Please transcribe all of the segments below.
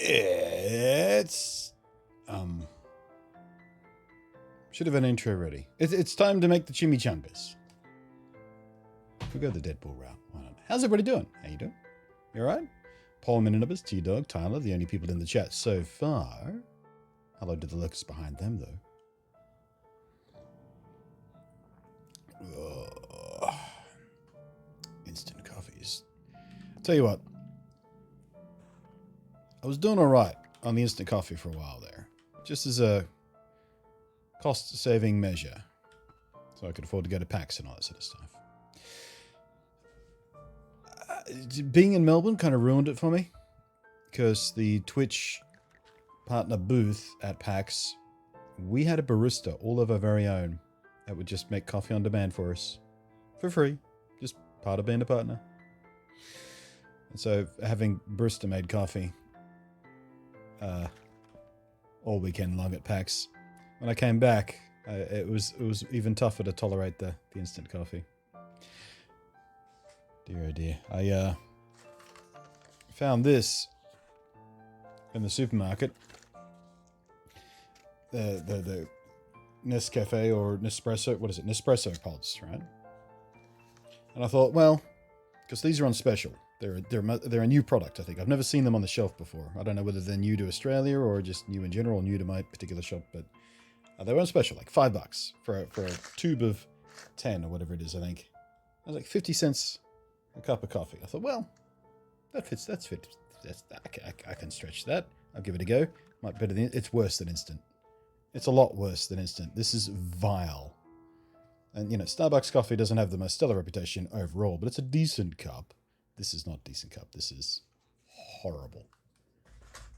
It's should have an intro ready. It's time to make the chimichangas. We'll go the Deadpool route. Why not? How's everybody doing? How you doing? You alright? Paul, Mininubbers, T-Dog, Tyler, the only people in the chat so far. Hello to the lurkers behind them, though. Instant coffees. Tell you what. I was doing alright on the instant coffee for a while there. Just as a cost-saving measure. So I could afford to go to PAX and all that sort of stuff. Being in Melbourne kind of ruined it for me. Because the Twitch partner booth at PAX, we had a barista all of our very own that would just make coffee on demand for us. For free. Just part of being a partner. And so having barista made coffee all weekend long at PAX. When I came back, it was even tougher to tolerate the instant coffee. Dear oh dear. I found this in the supermarket. The Nescafe or Nespresso, what is it? Nespresso pods, right? And I thought, well, because these are on special. They're a new product, I think. I've never seen them on the shelf before. I don't know whether they're new to Australia or just new in general, new to my particular shop, but they were on special, like $5 for a tube of 10 or whatever it is, I think. It was like 50 cents a cup of coffee. I thought, well, that fits. I can stretch that. I'll give it a go. Might better than it's worse than instant. It's a lot worse than instant. This is vile. And you know, Starbucks coffee doesn't have the most stellar reputation overall, but it's a decent cup. This is not a decent cup. This is horrible.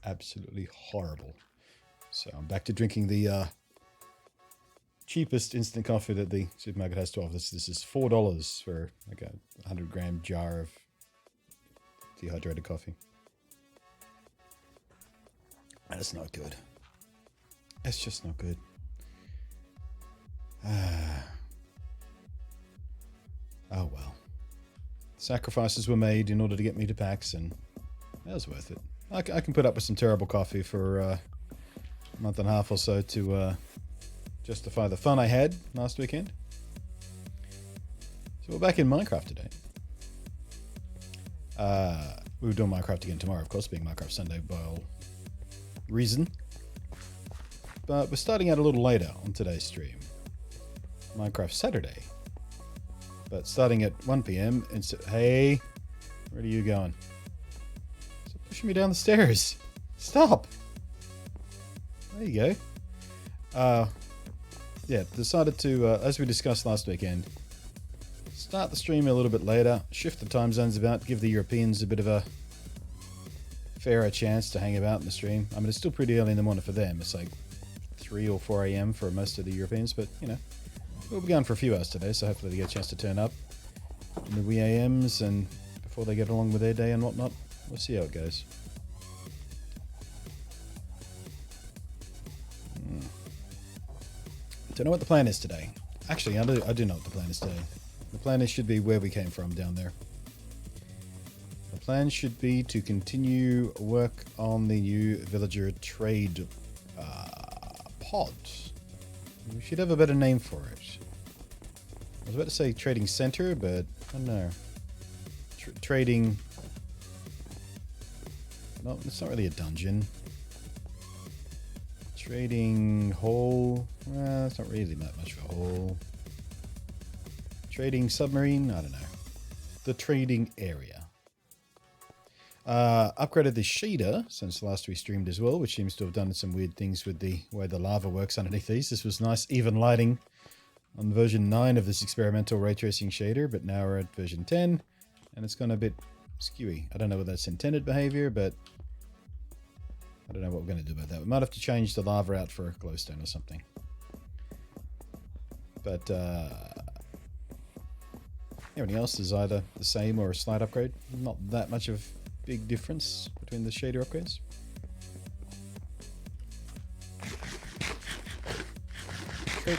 Absolutely horrible. So I'm back to drinking the cheapest instant coffee that the supermarket has to offer. This is $4 for like a 100-gram jar of dehydrated coffee. And it's not good. It's just not good. Oh well. Sacrifices were made in order to get me to PAX, and that was worth it. I can put up with some terrible coffee for a month and a half or so to justify the fun I had last weekend. So we're back in Minecraft today. We were doing Minecraft again tomorrow, of course, being Minecraft Sunday by all reason. But we're starting out a little later on today's stream. Minecraft Saturday. But starting at 1 p.m. Hey, where are you going? Stop pushing me down the stairs. Stop. There you go. Yeah, decided to, as we discussed last weekend, start the stream a little bit later, shift the time zones about, give the Europeans a bit of a fairer chance to hang about in the stream. I mean, it's still pretty early in the morning for them. It's like 3 or 4 a.m. for most of the Europeans, but, you know, we'll be going for a few hours today, so hopefully they get a chance to turn up in the wee AMs and before they get along with their day and whatnot. We'll see how it goes. Don't know what the plan is today. Actually, I do know what the plan is today. The plan should be where we came from down there. The plan should be to continue work on the new villager trade pod. We should have a better name for it. I was about to say trading center, but I don't know. Trading... No, it's not really a dungeon. Trading hall. Well, it's not really that much of a hall. Trading submarine. I don't know. The trading area. Upgraded the shader since last we streamed as well, which seems to have done some weird things with the way the lava works underneath these. This was nice even lighting on version 9 of this experimental ray tracing shader, but now we're at version 10 and it's gone a bit skewy. I don't know whether that's intended behavior, but I don't know what we're going to do about that. We might have to change the lava out for glowstone or something. But everything else is either the same or a slight upgrade. Not that much of big difference between the shader upgrades.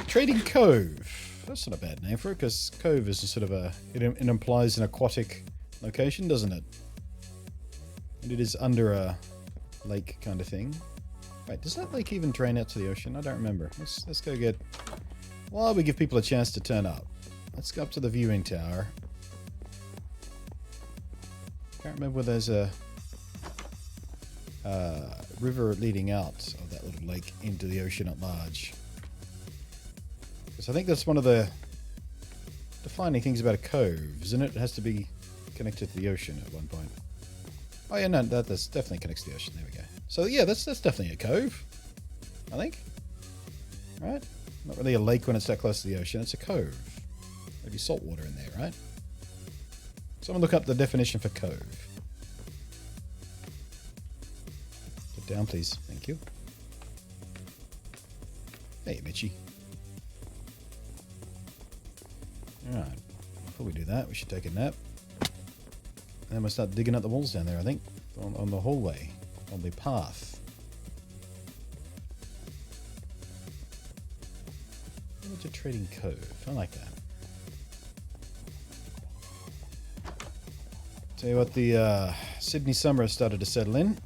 Trading Cove. That's not a bad name for it, because Cove is a sort of a... It implies an aquatic location, doesn't it? And it is under a lake kind of thing. Wait, does that lake even drain out to the ocean? I don't remember. Let's go get... While we give people a chance to turn up, let's go up to the viewing tower. Can't remember where there's a river leading out of that little lake into the ocean at large. Because I think that's one of the defining things about a cove, isn't it? It has to be connected to the ocean at one point. Oh yeah, no, that's definitely connects to the ocean. There we go. So yeah, that's definitely a cove, I think. Right? Not really a lake when it's that close to the ocean. It's a cove. Maybe salt water in there, right? Someone look up the definition for cove. Get down, please. Thank you. Hey, Mitchie. Alright. Before we do that, we should take a nap. And then we'll start digging up the walls down there, I think. On the hallway. On the path. Villager Trading Cove. I like that. Tell you what, the Sydney summer has started to settle in.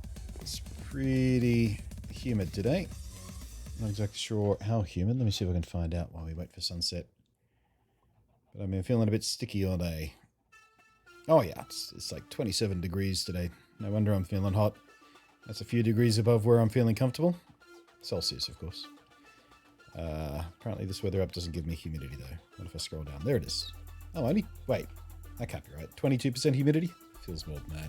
It's pretty humid today. Not exactly sure how humid. Let me see if I can find out while we wait for sunset. But I mean, feeling a bit sticky all day. Oh yeah, it's like 27 degrees today. No wonder I'm feeling hot. That's a few degrees above where I'm feeling comfortable. Celsius, of course. Apparently this weather app doesn't give me humidity though. What if I scroll down? There it is. Oh, only... Wait. That can't be right. 22% humidity? Feels more than that.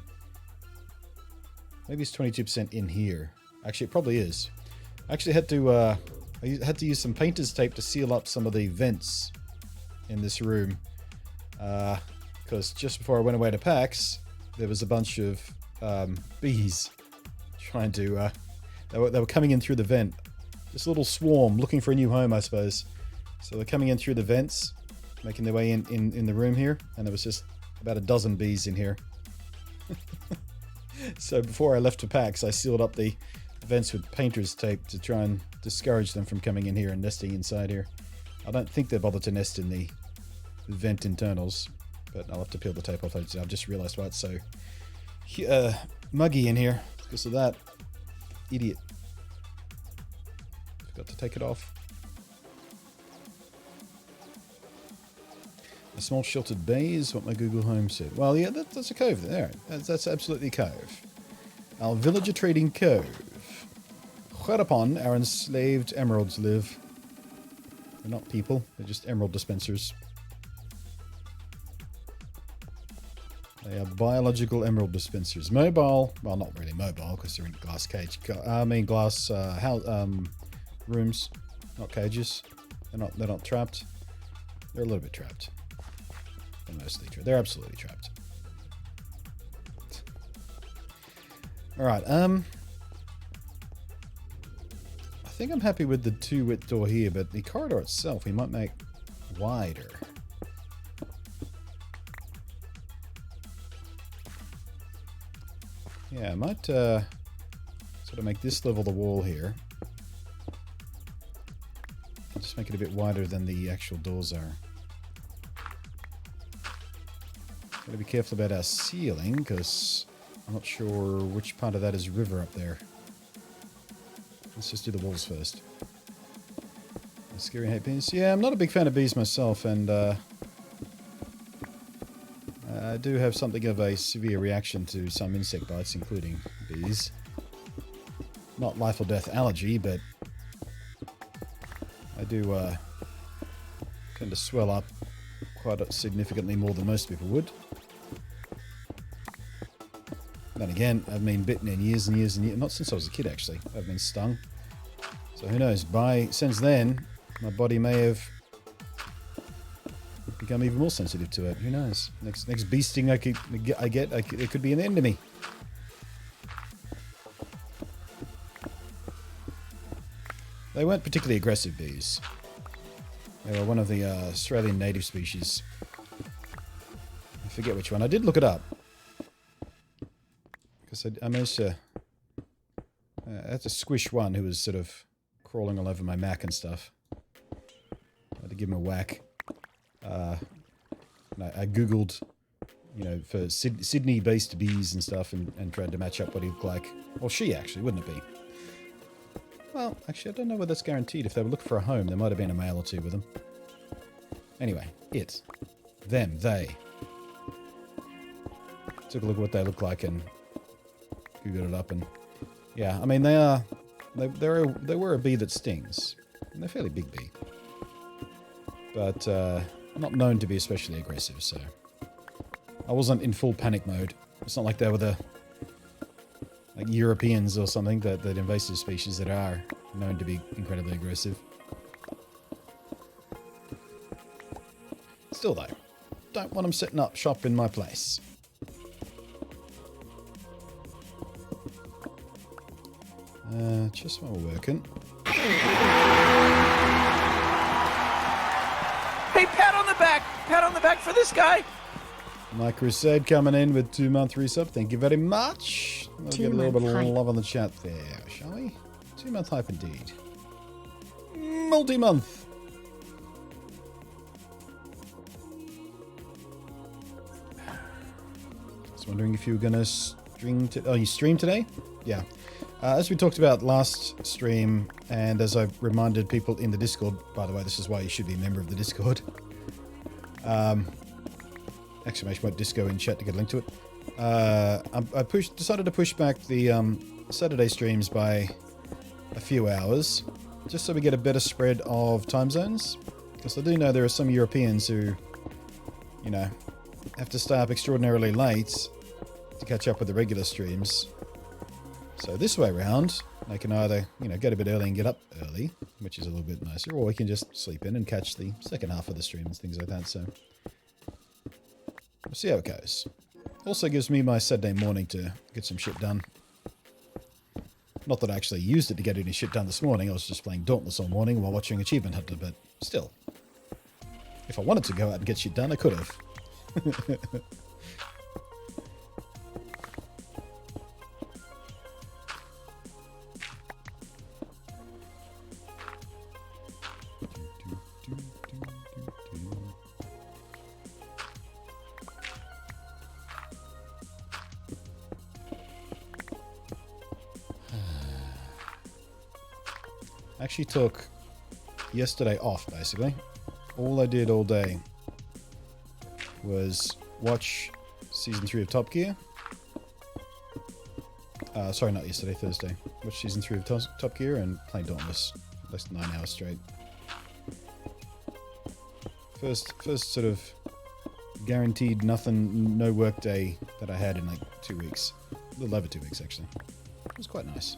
Maybe it's 22% in here. Actually, it probably is. I actually had to, I had to use some painter's tape to seal up some of the vents in this room. Because just before I went away to PAX, there was a bunch of bees trying to... they were coming in through the vent. This little swarm looking for a new home, I suppose. So they're coming in through the vents, making their way in the room here, and there was just about a dozen bees in here. So before I left to PAX, I sealed up the vents with painter's tape to try and discourage them from coming in here and nesting inside here. I don't think they bothered to nest in the vent internals, but I'll have to peel the tape off. I've just realized why it's so muggy in here because of that. Idiot. Forgot to take it off. A small sheltered bay is what my Google Home said. Well, yeah, that's a cove there. That's absolutely a cove. Our villager trading cove. Whereupon our enslaved emeralds live. They're not people, they're just emerald dispensers. They are biological emerald dispensers. Mobile, well, not really mobile because they're in glass cage. I mean glass rooms, not cages. They're not trapped. They're a little bit trapped. They're mostly trapped. They're absolutely trapped. All right. I think I'm happy with the 2-width door here, but the corridor itself we might make wider. Yeah, I might sort of make this level the wall here. Just make it a bit wider than the actual doors are. Gotta be careful about our ceiling, because I'm not sure which part of that is river up there. Let's just do the walls first. Scary hate bees. Yeah, I'm not a big fan of bees myself, and I do have something of a severe reaction to some insect bites, including bees. Not life or death allergy, but I do tend to swell up quite significantly more than most people would. Then again, I've been bitten in years and years and years. Not since I was a kid, actually. I've been stung. So who knows? Since then, my body may have become even more sensitive to it. Who knows? Next bee sting I get, it could be an end to me. They weren't particularly aggressive bees. They were one of the Australian native species. I forget which one. I did look it up. Because I managed to... I had to squish one who was sort of crawling all over my Mac and stuff. I had to give him a whack. I googled you know, for Sydney-based bees and stuff, and tried to match up what he looked like. Well, she actually, wouldn't it be? Well, actually, I don't know whether that's guaranteed. If they were looking for a home, there might have been a male or two with them. Anyway, it. Them. They. Took a look at what they look like and googled it up, and yeah, I mean, they were a bee that stings. And they're a fairly big bee. But not known to be especially aggressive, so I wasn't in full panic mode. It's not like they were the Europeans or something, that invasive species that are known to be incredibly aggressive. Still though, don't want them setting up shop in my place. Just while we're working. Hey, pat on the back! Pat on the back for this guy! My Crusade coming in with 2-month resub. Thank you very much. We'll get a little bit of love on the chat there, shall we? 2-month hype indeed. Multi-month. Just wondering if you were going to stream you stream today? Yeah. As we talked about last stream, and as I've reminded people in the Discord, by the way, this is why you should be a member of the Discord. Exclamation point disco in chat to get a link to it. I decided to push back the Saturday streams by a few hours, just so we get a better spread of time zones. Because I do know there are some Europeans who, you know, have to stay up extraordinarily late to catch up with the regular streams. So this way around, they can either, you know, get a bit early and get up early, which is a little bit nicer, or we can just sleep in and catch the second half of the stream and things like that. So we'll see how it goes. Also gives me my Saturday morning to get some shit done. Not that I actually used it to get any shit done this morning. I was just playing Dauntless all morning while watching Achievement Hunter, but still. If I wanted to go out and get shit done, I could have. Actually took yesterday off, basically. All I did all day was watch Season 3 of Top Gear. Sorry, not yesterday, Thursday. Watch Season 3 of Top Gear and play Dauntless. Less than 9 hours straight. First sort of guaranteed no work day that I had in like 2 weeks. A little over 2 weeks, actually. It was quite nice.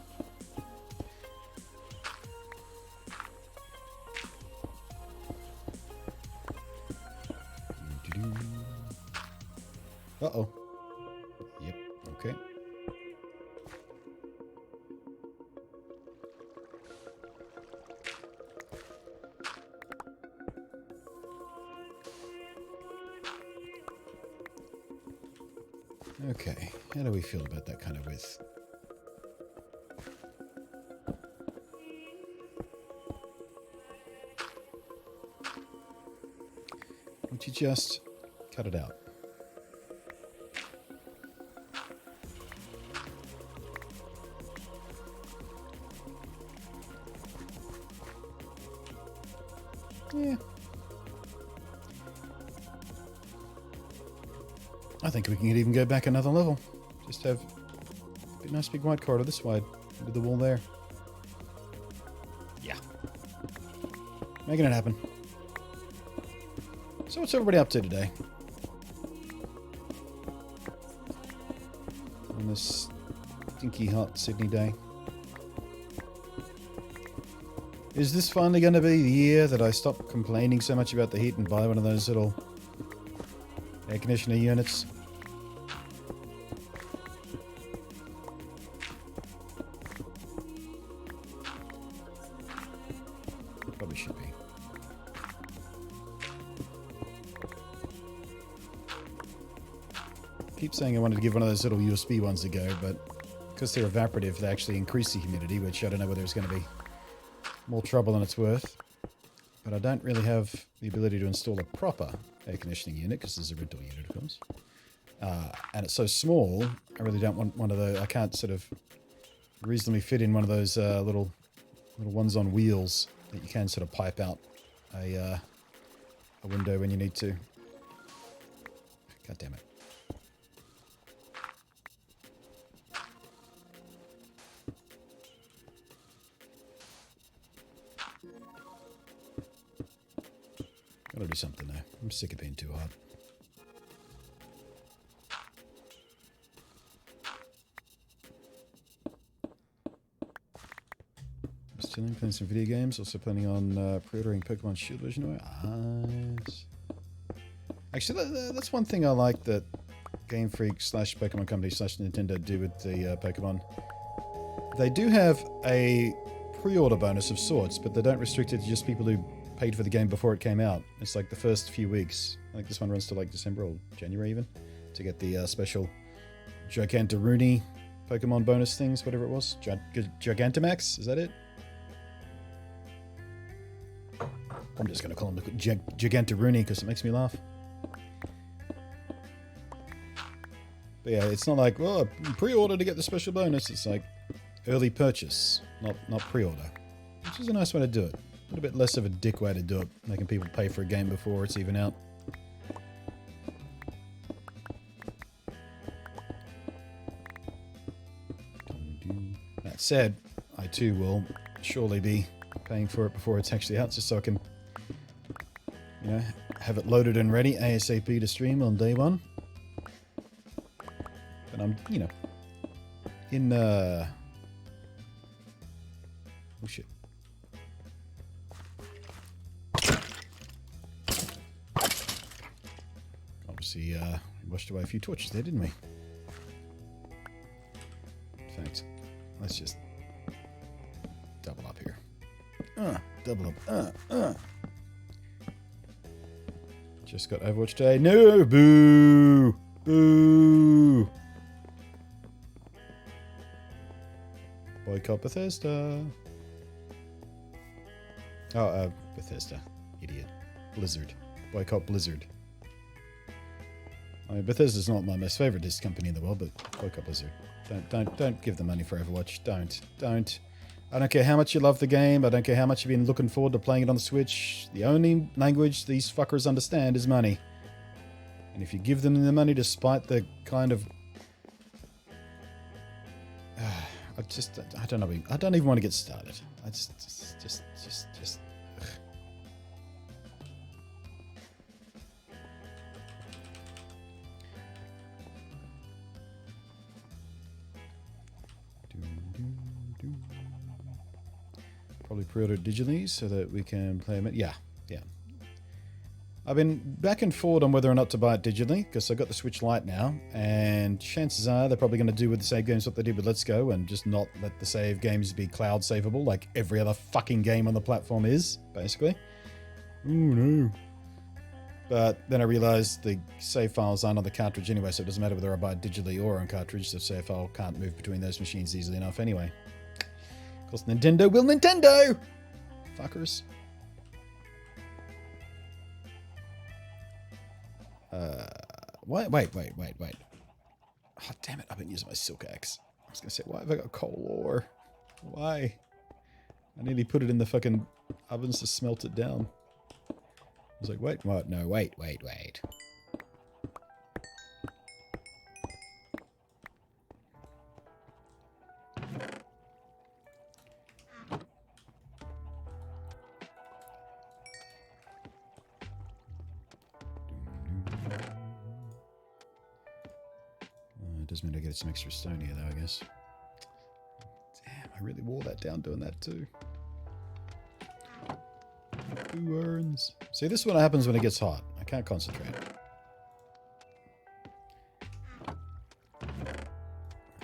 Uh-oh. Yep, okay. Okay, how do we feel about that kind of width? Would you just cut it out? Yeah. I think we can even go back another level. Just have a nice big white corridor this wide with the wall there. Yeah. Making it happen. So what's everybody up to today? On this stinky hot Sydney day. Is this finally going to be the year that I stop complaining so much about the heat and buy one of those little air conditioner units? Probably should be. I keep saying I wanted to give one of those little USB ones a go, but because they're evaporative, they actually increase the humidity, which I don't know whether it's going to be more trouble than it's worth. But I don't really have the ability to install a proper air conditioning unit, because there's a rental unit, of course. and it's so small, I really don't want one of the... I can't sort of reasonably fit in one of those little ones on wheels that you can sort of pipe out a window when you need to. God damn it. Gotta do something now. I'm sick of being too hard. Still playing some video games. Also planning on pre-ordering Pokemon Shield version. Nice. Actually, that's one thing I like that Game Freak / Pokemon Company / Nintendo do with the Pokemon. They do have a pre-order bonus of sorts, but they don't restrict it to just people who paid for the game before it came out. It's like the first few weeks. I think this one runs to like December or January even, to get the special Gigantoruni Pokemon bonus things, whatever it was. Gigantamax, is that it? I'm just going to call him Gigantoruni because it makes me laugh. But yeah, it's not like, well, pre-order to get the special bonus. It's like early purchase, not pre-order. Which is a nice way to do it. A little bit less of a dick way to do it, making people pay for a game before it's even out. That said, I too will surely be paying for it before it's actually out, just so I can, you know, have it loaded and ready ASAP to stream on day one. But I'm, you know, in, oh shit. Obviously, we washed away a few torches there, didn't we? In fact, let's just double up here. Double up. Just got Overwatch today. No! Boo! Boo! Boycott Bethesda. Oh, Bethesda. Idiot. Blizzard. Boycott Blizzard. I mean, Bethesda's not my most favorite company in the world, but boycott Blizzard. Don't give them money for Overwatch. Don't. I don't care how much you love the game. I don't care how much you've been looking forward to playing it on the Switch. The only language these fuckers understand is money. And if you give them the money despite the kind of... I don't know. I don't even want to get started. I just... Ugh. Probably pre-order digitally so that we can play them. Yeah. I've been back and forward on whether or not to buy it digitally because I've got the Switch Lite now, and chances are they're probably going to do with the save games what they did with Let's Go and just not let the save games be cloud savable like every other fucking game on the platform is, basically. Oh no. But then I realized the save files aren't on the cartridge anyway, so it doesn't matter whether I buy it digitally or on cartridge. The save file can't move between those machines easily enough anyway. Of course, Nintendo will Nintendo! Fuckers. Wait. Oh, damn it, I've been using my silk axe. I was going to say, why have I got coal ore? Why? I nearly put it in the fucking ovens to smelt it down. I was like, wait, what? No, wait. It does mean I get some extra stone here, though, I guess. Damn, I really wore that down doing that, too. Who earns? See, this is what happens when it gets hot. I can't concentrate. I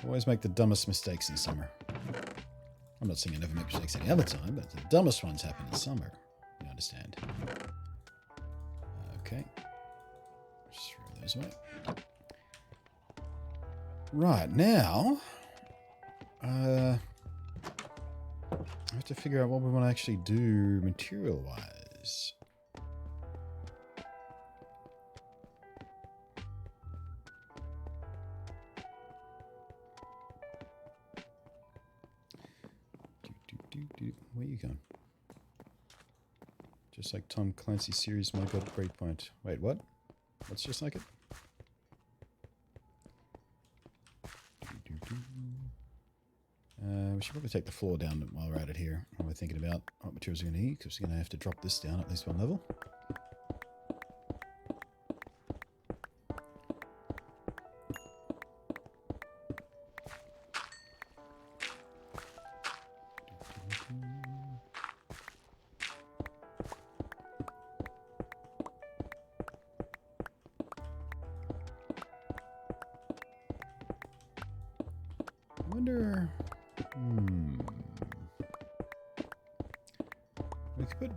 always make the dumbest mistakes in summer. I'm not saying I never make mistakes any other time, but the dumbest ones happen in summer. You understand? Okay. Just throw those away. Right, now... I have to figure out what we want to actually do material-wise. Where are you going? Just like Tom Clancy's series, My God, Breakpoint. Wait, what? What's just like it? We should probably take the floor down while we're at it here. While we're thinking about what materials we're going to need, because we're going to have to drop this down at least one level. I wonder... We could put...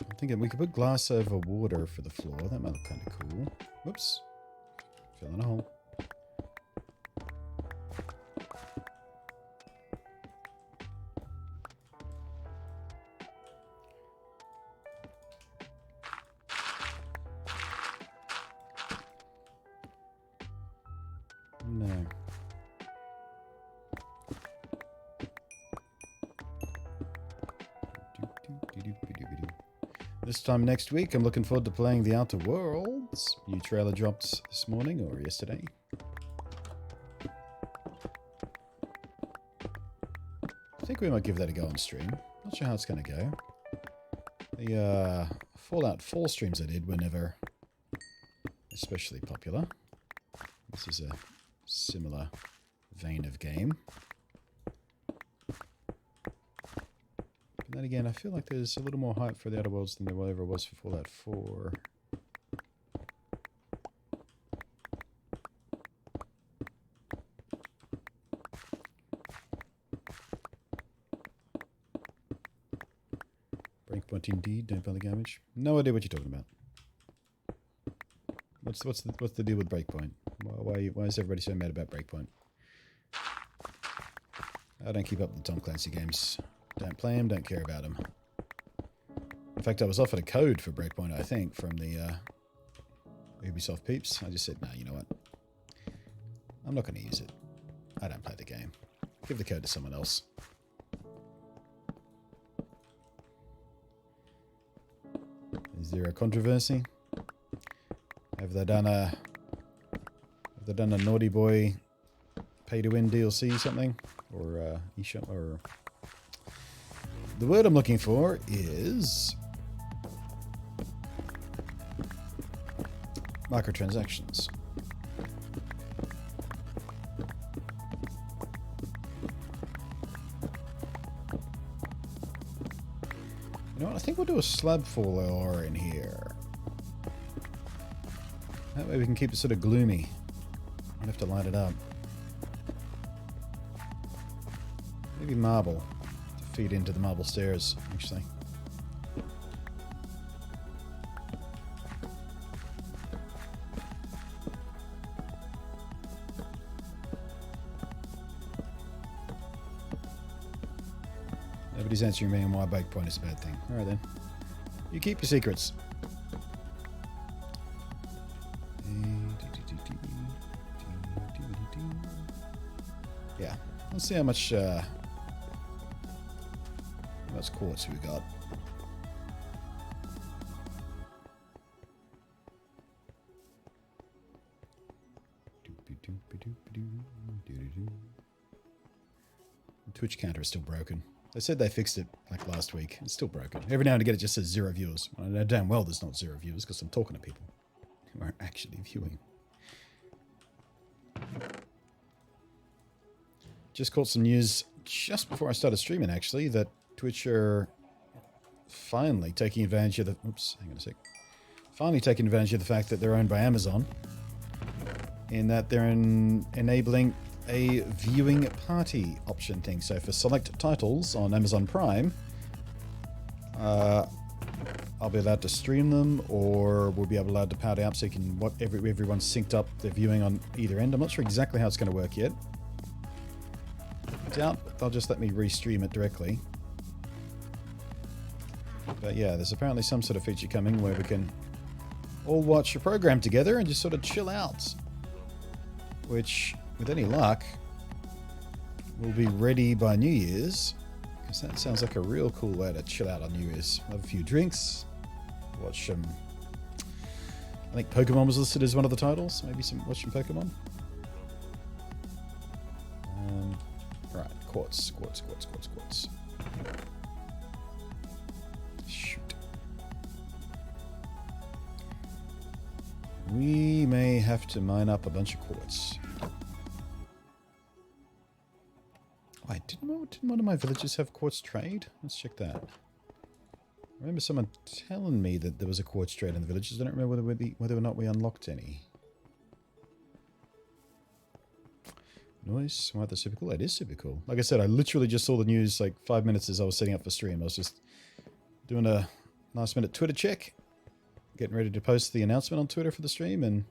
I'm thinking we could put glass over water for the floor. That might look kind of cool. Whoops. Fell in a hole. No. This time next week, I'm looking forward to playing The Outer Worlds. New trailer dropped this morning or yesterday. I think we might give that a go on stream. Not sure how it's going to go. The Fallout 4 streams I did were never especially popular. This is a similar vein of game. But then again, I feel like there's a little more hype for The Outer Worlds than there ever was for Fallout 4. Breakpoint indeed, don't bother damage. No idea what you're talking about. What's the deal with Breakpoint? Why is everybody so mad about Breakpoint? I don't keep up with the Tom Clancy games. Don't play them, don't care about them. In fact, I was offered a code for Breakpoint, I think, from the Ubisoft peeps. I just said, no, you know what? I'm not going to use it. I don't play the game. Give the code to someone else. Is there a controversy? Have they done a Naughty Boy pay-to-win DLC something? Or eShop? Or the word I'm looking for is microtransactions. You know what? I think we'll do a slab floor in here. That way we can keep it sort of gloomy. I'll have to light it up. Maybe marble to feed into the marble stairs, actually. Nobody's answering me on why Breakpoint is a bad thing. Alright then. You keep your secrets. Yeah. Let's see how much quartz we got. The Twitch counter is still broken. They said they fixed it like last week. It's still broken. Every now and again it just says 0 viewers. I know damn well there's not 0 viewers because I'm talking to people who aren't actually viewing. Just caught some news just before I started streaming, actually, that Twitch are finally taking advantage of the... Oops, hang on a sec. Finally taking advantage of the fact that they're owned by Amazon, in that they're enabling a viewing party option thing. So for select titles on Amazon Prime, I'll be allowed to stream them, or we'll be allowed to power it up so you can everyone's synced up their viewing on either end. I'm not sure exactly how it's going to work yet. Doubt they'll just let me restream it directly. But yeah, there's apparently some sort of feature coming where we can all watch a program together and just sort of chill out. Which, with any luck, will be ready by New Year's. That sounds like a real cool way to chill out on New Year's. Have a few drinks, watch some. I think Pokemon was listed as one of the titles. Maybe watch some Pokemon. Right, quartz. Shoot. We may have to mine up a bunch of quartz. Wait, didn't one of my villages have quartz trade? Let's check that. I remember someone telling me that there was a quartz trade in the villages. I don't remember whether or not we unlocked any. Nice. Wow, that's super cool. That is super cool. Like I said, I literally just saw the news like 5 minutes as I was setting up for stream. I was just doing a last minute Twitter check. Getting ready to post the announcement on Twitter for the stream. And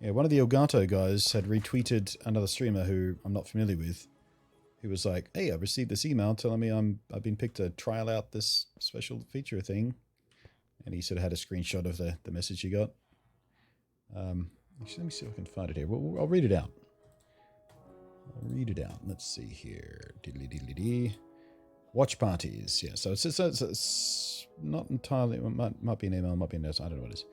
yeah, one of the Elgato guys had retweeted another streamer who I'm not familiar with. Who was like, hey, I received this email telling me I've been picked to trial out this special feature thing. And he sort of had a screenshot of the message he got. Actually, let me see if I can find it here. Well, I'll read it out. Let's see here. Diddly. Watch parties. Yeah, so it's not entirely... It might be an email, might be a note. I don't know what it is.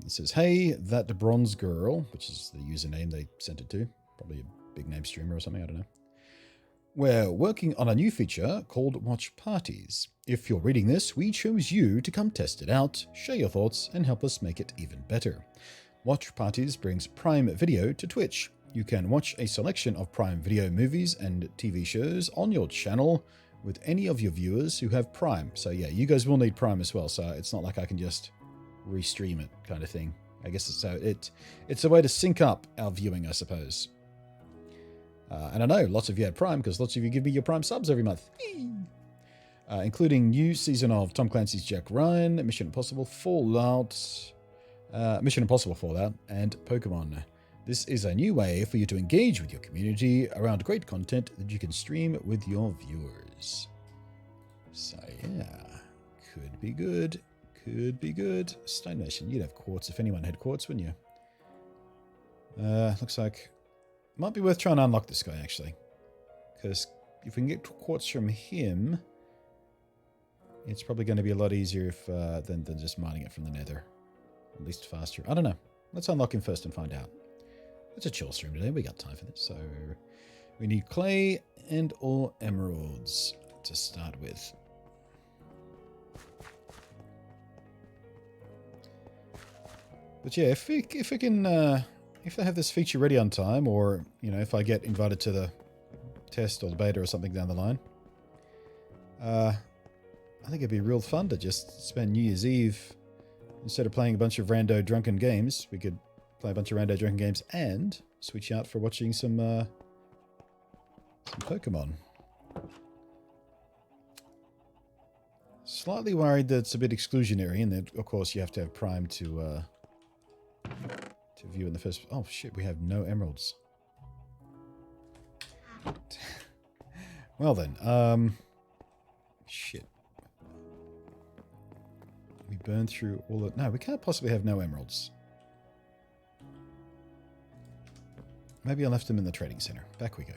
It says, hey, that bronze girl, which is the username they sent it to. Probably a big name streamer or something, I don't know. We're working on a new feature called Watch Parties. If you're reading this, we chose you to come test it out, share your thoughts, and help us make it even better. Watch Parties brings Prime Video to Twitch. You can watch a selection of Prime Video movies and TV shows on your channel with any of your viewers who have Prime. So yeah, you guys will need Prime as well, so it's not like I can just restream it kind of thing. I guess it's a way to sync up our viewing, I suppose. And I know lots of you had Prime because lots of you give me your Prime subs every month. Including new season of Tom Clancy's Jack Ryan, Mission Impossible Fallout, and Pokemon. This is a new way for you to engage with your community around great content that you can stream with your viewers. So yeah, could be good. Stone Nation, you'd have quartz if anyone had quartz, wouldn't you? Looks like might be worth trying to unlock this guy, actually. Because if we can get quartz from him, it's probably going to be a lot easier than just mining it from the nether. At least faster. I don't know. Let's unlock him first and find out. It's a chill stream today. We got time for this. So we need clay and or emeralds to start with. But yeah, if they have this feature ready on time, or, you know, if I get invited to the test or the beta or something down the line, I think it'd be real fun to just spend New Year's Eve, instead of playing a bunch of rando drunken games, we could play a bunch of rando drunken games and switch out for watching some Pokemon. Slightly worried that it's a bit exclusionary, and that, of course, you have to have Prime to view in the first... Oh, shit, we have no emeralds. Well then, shit. We burned through all the... No, we can't possibly have no emeralds. Maybe I left them in the trading center. Back we go.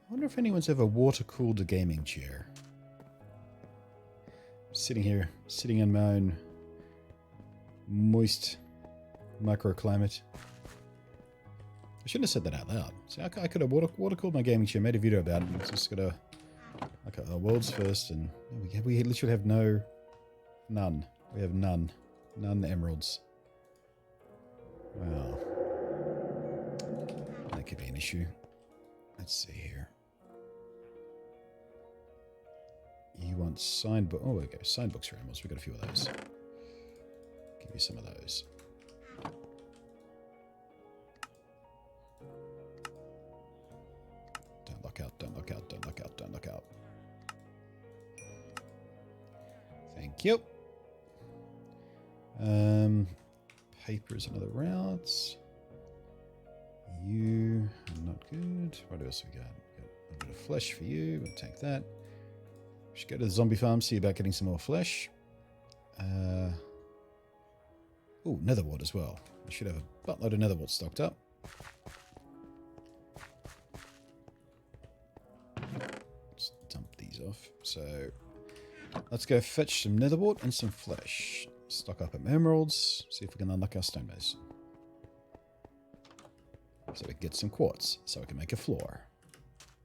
I wonder if anyone's ever water-cooled a gaming chair. Sitting here, sitting in my own moist microclimate. I shouldn't have said that out loud. See, I could have water-cooled my gaming chair, made a video about it, and it's just got a world's first, and we literally have none. We have none emeralds. Wow. That could be an issue. Let's see here. You want signed book? Oh, there we go. Signed books for animals. We've got a few of those. Give you some of those. Don't look out, don't look out, don't look out, don't look out. Thank you. Paper is another route. You are not good. What else we got? Got a bit of flesh for you. We'll take that. Should go to the zombie farm, see about getting some more flesh. Oh, netherwort as well. I should have a buttload of netherwort stocked up. Let's dump these off. So, let's go fetch some netherwort and some flesh. Stock up on emeralds. See if we can unlock our stonemason. So we can get some quartz. So we can make a floor.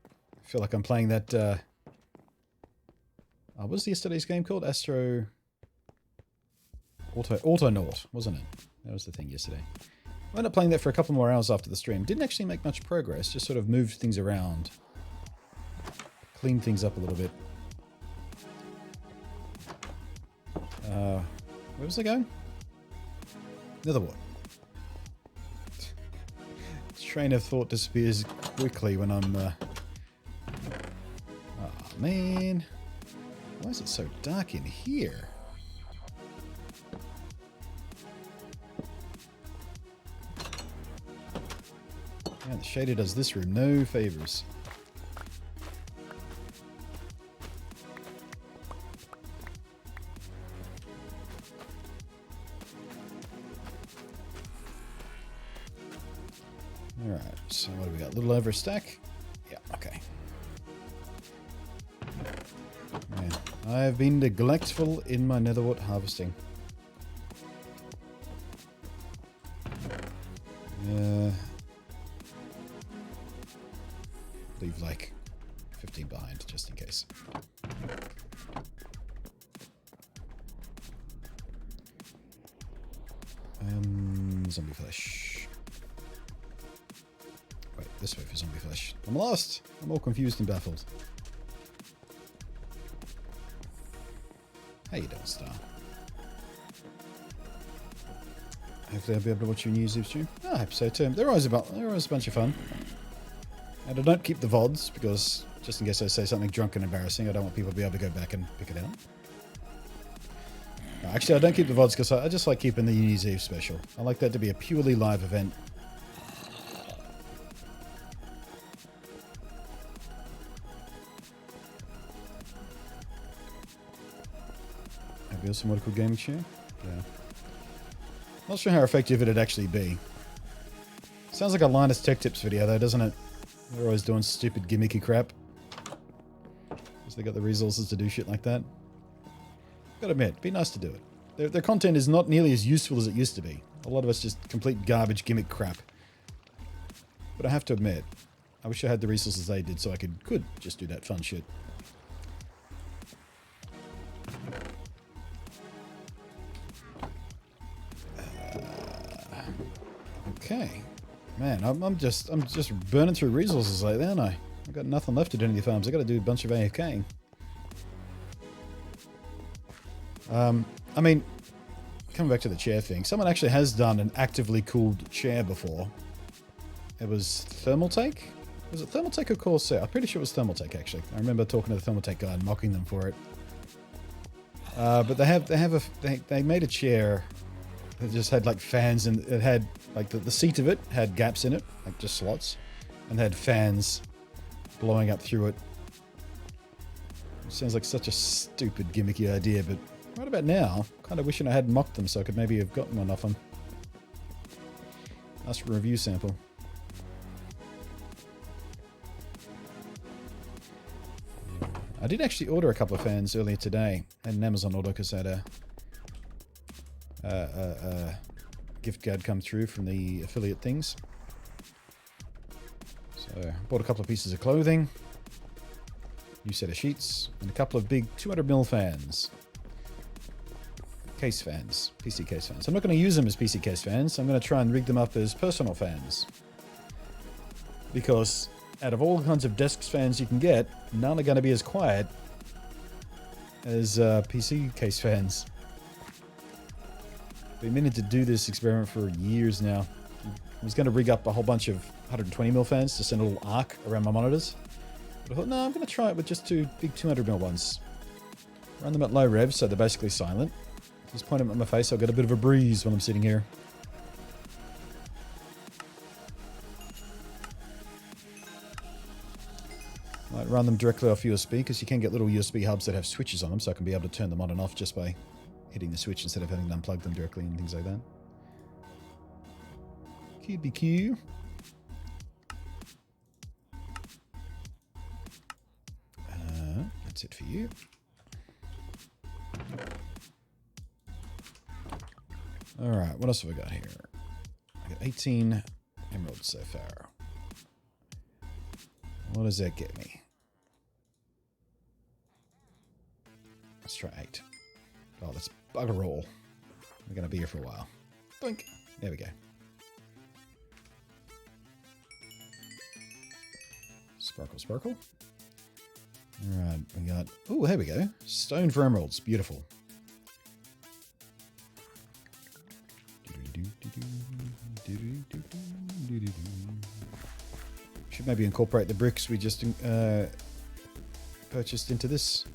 I feel like I'm playing that... what was yesterday's game called? Autonaut, wasn't it? That was the thing yesterday. I ended up playing that for a couple more hours after the stream. Didn't actually make much progress. Just sort of moved things around. Cleaned things up a little bit. Where was I going? Netherwort. Train of thought disappears quickly when I'm... Oh, man. Why is it so dark in here? Man, the shader does this room no favors. Alright, so what do we got? A little over a stack? Yeah, okay. Man, I have been neglectful in my netherwort harvesting. Leave like 15 behind, just in case. Zombie flesh. Wait, this way for zombie flesh. I'm lost! I'm all confused and baffled. How you doing, Star? Hopefully I'll be able to watch your new YouTube stream. I hope so too. They're always a bunch of fun. And I don't keep the VODs because just in case I say something drunk and embarrassing, I don't want people to be able to go back and pick it out. No, actually, I don't keep the VODs because I just like keeping the New Year's Eve special. I like that to be a purely live event. Have you got some cool gaming share? Yeah. Not sure how effective it'd actually be. Sounds like a Linus Tech Tips video though, doesn't it? They're always doing stupid gimmicky crap. Because they got the resources to do shit like that. Gotta admit, it'd be nice to do it. Their content is not nearly as useful as it used to be. A lot of it's just complete garbage gimmick crap. But I have to admit, I wish I had the resources they did so I could just do that fun shit. Okay. Man, I'm just burning through resources lately, aren't I? I've got nothing left to do in the farms. I've got to do a bunch of AFKing. I mean, coming back to the chair thing, someone actually has done an actively cooled chair before. It was Thermaltake? Was it Thermaltake or Corsair? I'm pretty sure it was Thermaltake, actually. I remember talking to the Thermaltake guy and mocking them for it. But they made a chair that just had like fans, and it had like the seat of it had gaps in it, like just slots, and had fans blowing up through it. It sounds like such a stupid gimmicky idea, but right about now, kind of wishing I hadn't mocked them so I could maybe have gotten one off them. Nice review sample. I did actually order a couple of fans earlier today. I had an Amazon order because I had a gift card come through from the affiliate things. So I bought a couple of pieces of clothing, new set of sheets, and a couple of big 200mm fans. Case fans, PC case fans. I'm not going to use them as PC case fans. I'm going to try and rig them up as personal fans. Because out of all the kinds of desks fans you can get, none are going to be as quiet as PC case fans. Been meaning to do this experiment for years now. I was going to rig up a whole bunch of 120mm fans to send a little arc around my monitors. But I thought, no, I'm going to try it with just two big 200mm ones. Run them at low revs so they're basically silent. Just point them at my face so I'll get a bit of a breeze when I'm sitting here. run them directly off USB, because you can get little USB hubs that have switches on them, so I can be able to turn them on and off just by hitting the switch instead of having to unplug them directly and things like that. QBQ. That's it for you. Alright, what else have I got here? I got 18 emeralds so far. What does that get me? Let's try 8. Oh, let's bugger all. We're going to be here for a while. Boink. There we go. Sparkle, sparkle. Alright, we got... Oh, there we go. Stone for emeralds. Beautiful. Should maybe incorporate the bricks we just purchased into this.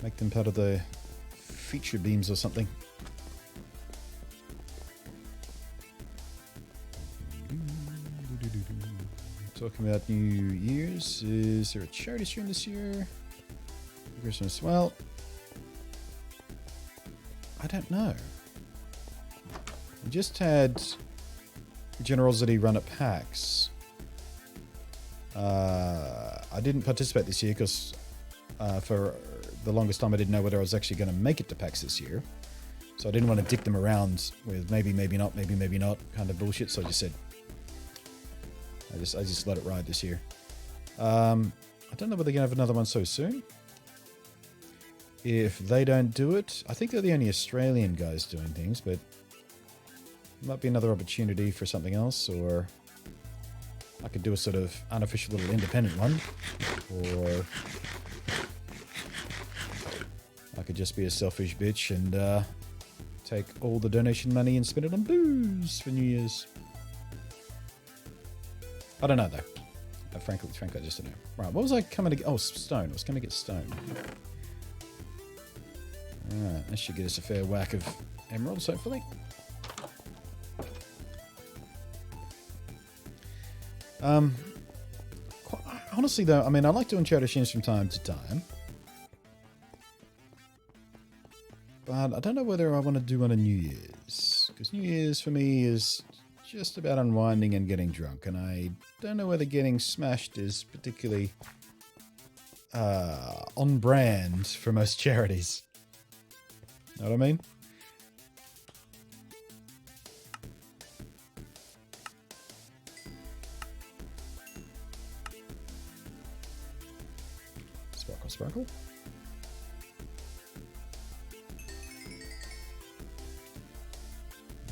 Make them part of the feature beams or something. Talking about New Year's. Is there a charity stream this year? Christmas. Well, I don't know. We just had Generosity run at PAX. I didn't participate this year because for the longest time I didn't know whether I was actually going to make it to PAX this year. So I didn't want to dick them around with maybe, maybe not, maybe, maybe not kind of bullshit. So I just said, I just let it ride this year. I don't know whether they're going to have another one so soon. If they don't do it, I think they're the only Australian guys doing things, but it might be another opportunity for something else, or I could do a sort of unofficial little independent one, or I could just be a selfish bitch and take all the donation money and spend it on booze for New Year's. I don't know though. Frankly, I just don't know. Right, what was I coming to get? Oh, stone. I was coming to get stone. Alright, that should get us a fair whack of emeralds, hopefully. Honestly though, I mean, I like doing charity streams from time to time. But I don't know whether I want to do one on New Year's. Because New Year's for me is just about unwinding and getting drunk. And I don't know whether getting smashed is particularly on brand for most charities. Know what I mean? Sparkle, sparkle.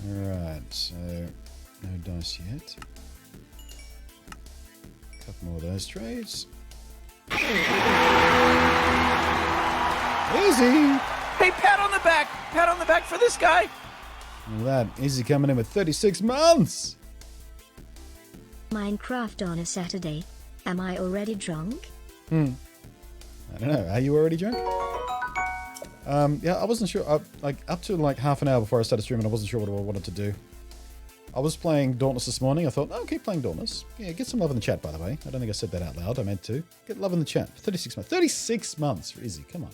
Alright, so no dice yet. Couple more of those trades. Easy! Hey, pat on the back! Pat on the back for this guy! Look at that. Easy coming in with 36 months! Minecraft on a Saturday. Am I already drunk? I don't know. Are you already drunk? Yeah, I wasn't sure. Like, up to like half an hour before I started streaming, I wasn't sure what I wanted to do. I was playing Dauntless this morning. I thought, oh, keep playing Dauntless. Yeah, get some love in the chat, by the way. I don't think I said that out loud. I meant to. Get love in the chat. 36 months. 36 months for Izzy. Come on.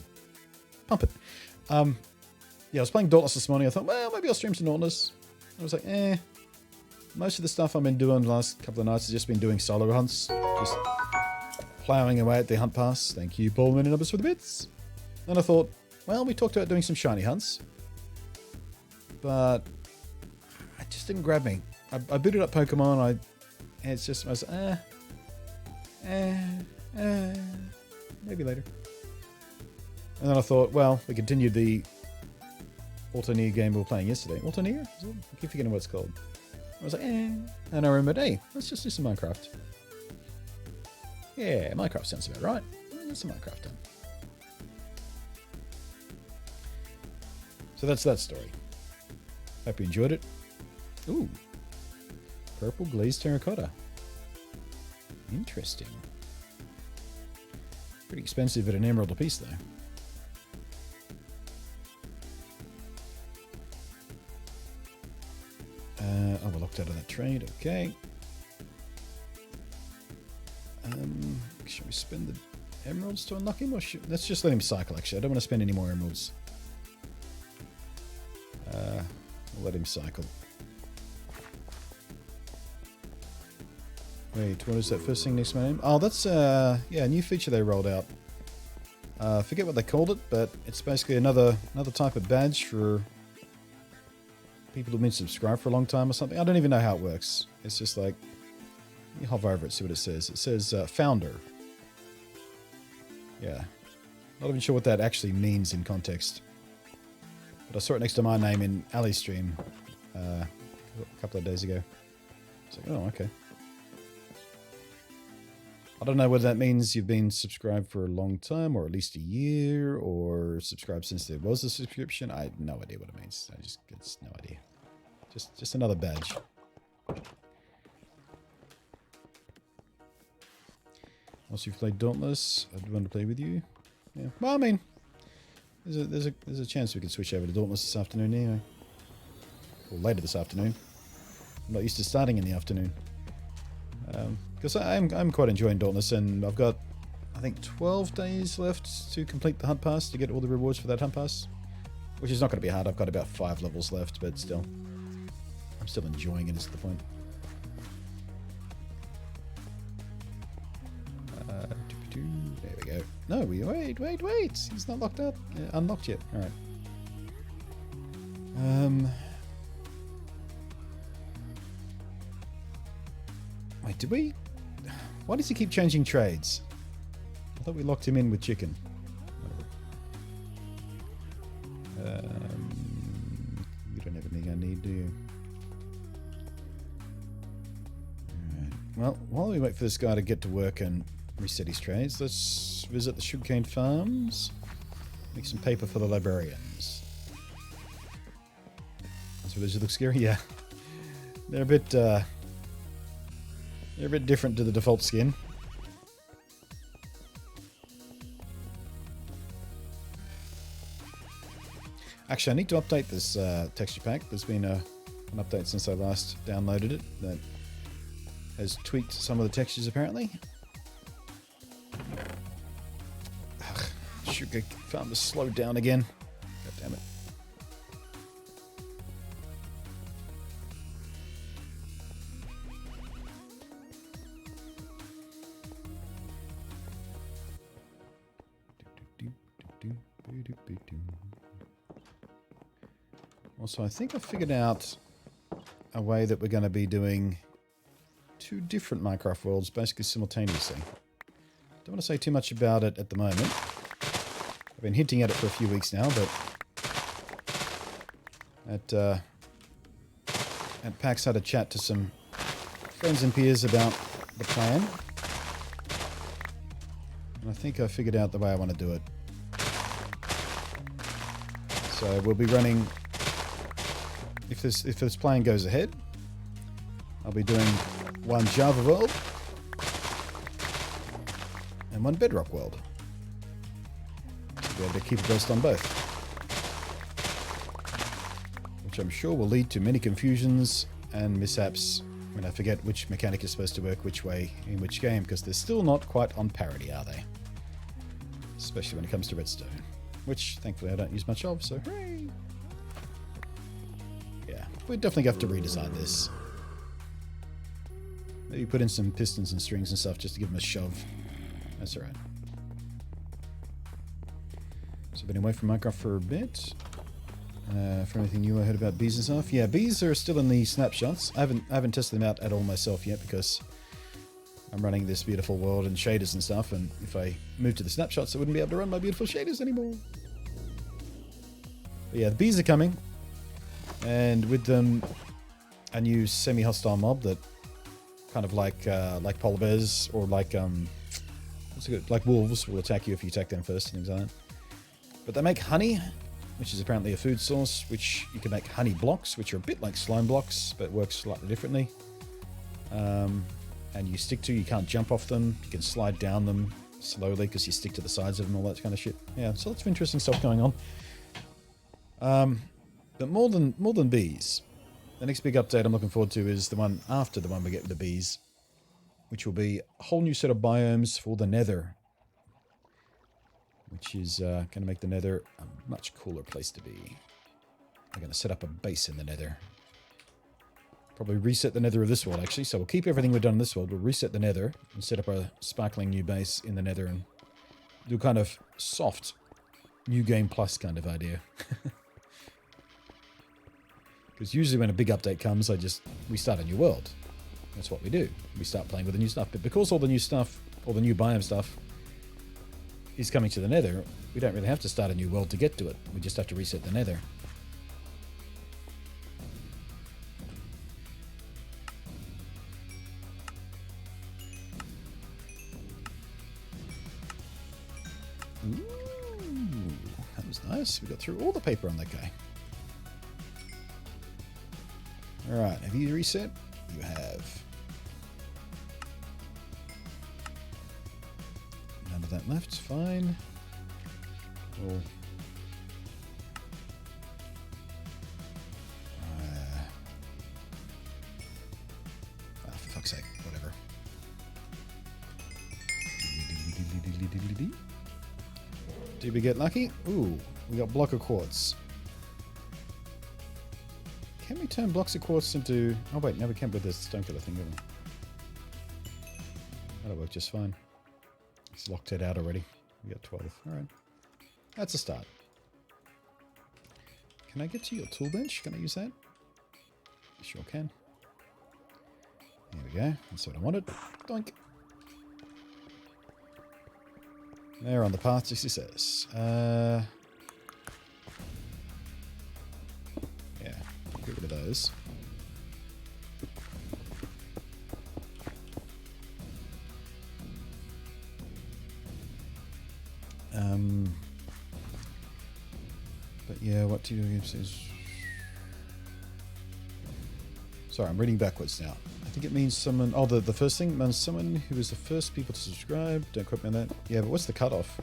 Pump it. Yeah, I was playing Dauntless this morning. I thought, well, maybe I'll stream some Dauntless. I was like, most of the stuff I've been doing the last couple of nights has just been doing solo hunts. Just plowing away at the hunt pass. Thank you, Paul, many numbers for the bits. Then I thought, well, we talked about doing some shiny hunts. But it just didn't grab me. I booted up Pokemon. I was maybe later. And then I thought, well, we continued the Autoneer game we were playing yesterday. Autoneer? I keep forgetting what it's called. I was like, And I remembered, hey, let's just do some Minecraft. Yeah, Minecraft sounds about right. Let's do some Minecraft done. So that's that story. Hope you enjoyed it. Ooh. Purple glazed terracotta. Interesting. Pretty expensive at an emerald a piece, though. Oh, we're locked out of that trade. Okay. Should we spend the emeralds to unlock him? Or let's just let him cycle, actually. I don't want to spend any more emeralds. We'll let him cycle. Wait, what is that first thing next to my name? Oh, that's yeah, a new feature they rolled out. I forget what they called it, but it's basically another type of badge for people who've been subscribed for a long time or something. I don't even know how it works. It's just like, you hover over it, see what it says. It says founder. Yeah. Not even sure what that actually means in context. But I saw it next to my name in Ali's stream a couple of days ago. It's like, oh, okay. I don't know whether that means you've been subscribed for a long time, or at least a year, or subscribed since there was a subscription. I have no idea what it means. It's no idea. Just another badge. Once you've played Dauntless, I'd want to play with you. Yeah. Well, I mean, there's a chance we could switch over to Dauntless this afternoon anyway. Or later this afternoon. I'm not used to starting in the afternoon. Because I'm quite enjoying Dauntless, and I've got, I think, 12 days left to complete the Hunt Pass, to get all the rewards for that Hunt Pass. Which is not going to be hard. I've got about 5 levels left, but still. I'm still enjoying it, is the point. There we go. No, wait. He's not locked up. Unlocked yet. Alright. Wait, did we? Why does he keep changing trades? I thought we locked him in with chicken. You don't have anything I need, do you? Alright. Well, while we wait for this guy to get to work and reset his trades, let's visit the sugarcane farms. Make some paper for the librarians. Does village look scary? Yeah. They're a bit different to the default skin. Actually, I need to update this texture pack. There's been an update since I last downloaded it that has tweaked some of the textures, apparently. Ugh, sugar farm has slowed down again. God damn it. Also, I think I figured out a way that we're going to be doing 2 different Minecraft worlds basically simultaneously. Don't want to say too much about it at the moment. I've been hinting at it for a few weeks now, but at PAX had a chat to some friends and peers about the plan. And I think I figured out the way I want to do it. So we'll be running, if this plan goes ahead, I'll be doing 1 Java world and 1 Bedrock world. To be able to keep abreast on both. Which I'm sure will lead to many confusions and mishaps when I forget which mechanic is supposed to work which way in which game, because they're still not quite on parity, are they? Especially when it comes to redstone. Which, thankfully, I don't use much of, so hooray! Yeah, we're definitely going to have to redesign this. Maybe put in some pistons and strings and stuff just to give them a shove. That's alright. So I've been away from Minecraft for a bit. For anything new I heard about bees and stuff. Yeah, bees are still in the snapshots. I haven't tested them out at all myself yet because I'm running this beautiful world and shaders and stuff, and if I move to the snapshots I wouldn't be able to run my beautiful shaders anymore. But yeah, the bees are coming, and with them a new semi-hostile mob that kind of like polar bears or like what's it called? Like wolves will attack you if you attack them first and things like that. But they make honey, which is apparently a food source, which you can make honey blocks, which are a bit like slime blocks, but work slightly differently. And you stick to, you can't jump off them, you can slide down them slowly because you stick to the sides of them and all that kind of shit. Yeah, so lots of interesting stuff going on. But more than bees, the next big update I'm looking forward to is the one after the one we get with the bees. which will be a whole new set of biomes for the Nether, which is going to make the Nether a much cooler place to be. I'm going to set up a base in the Nether. Probably reset the Nether of this world, actually. So we'll keep everything we've done in this world. We'll reset the Nether and set up a sparkling new base in the Nether and do kind of soft New Game Plus kind of idea. Because usually when a big update comes, we start a new world. That's what we do. We start playing with the new stuff. But because all the new stuff, all the new biome stuff is coming to the Nether, we don't really have to start a new world to get to it. We just have to reset the Nether. Ooh, that was nice. We got through all the paper on that guy. Alright, have you reset? You have. None of that left. Fine. Cool. For fuck's sake. Whatever. Did we get lucky? Ooh, we got block of quartz. Can we turn blocks of quartz into... Oh wait, no we can't with this stone killer thing, can we? That'll work just fine. It's locked it out already. We got 12. Alright. That's a start. Can I get to your tool bench? Can I use that? Sure can. There we go. That's what I wanted. Doink. They're on the path to success. Yeah. Get rid of those. But yeah, what do you says? Sorry, I'm reading backwards now. I think it means someone... Oh, the first thing means someone who was the first people to subscribe. Don't quote me on that. Yeah, but what's the cutoff?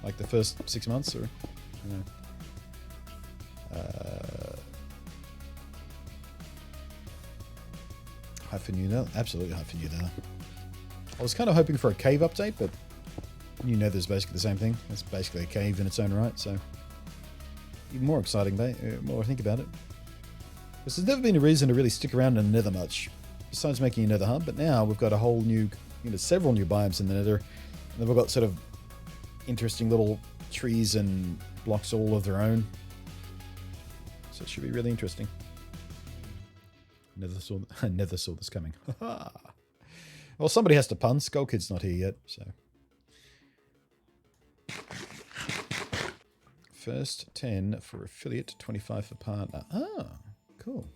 Like the first 6 months, or... I don't know. Hype for new Nether? Absolutely hype for new Nether. I was kind of hoping for a cave update, but new Nether's basically the same thing. It's basically a cave in its own right, so... Even more exciting, the more I think about it. Because there's never been a reason to really stick around in the Nether much, besides making a Nether hub, but now we've got a whole new, several new biomes in the Nether, and they've all got sort of interesting little trees and blocks all of their own. So it should be really interesting. Never saw this coming. Well, somebody has to pun. Skull Kid's not here yet, so. First 10 for affiliate, 25 for partner. Ah, cool.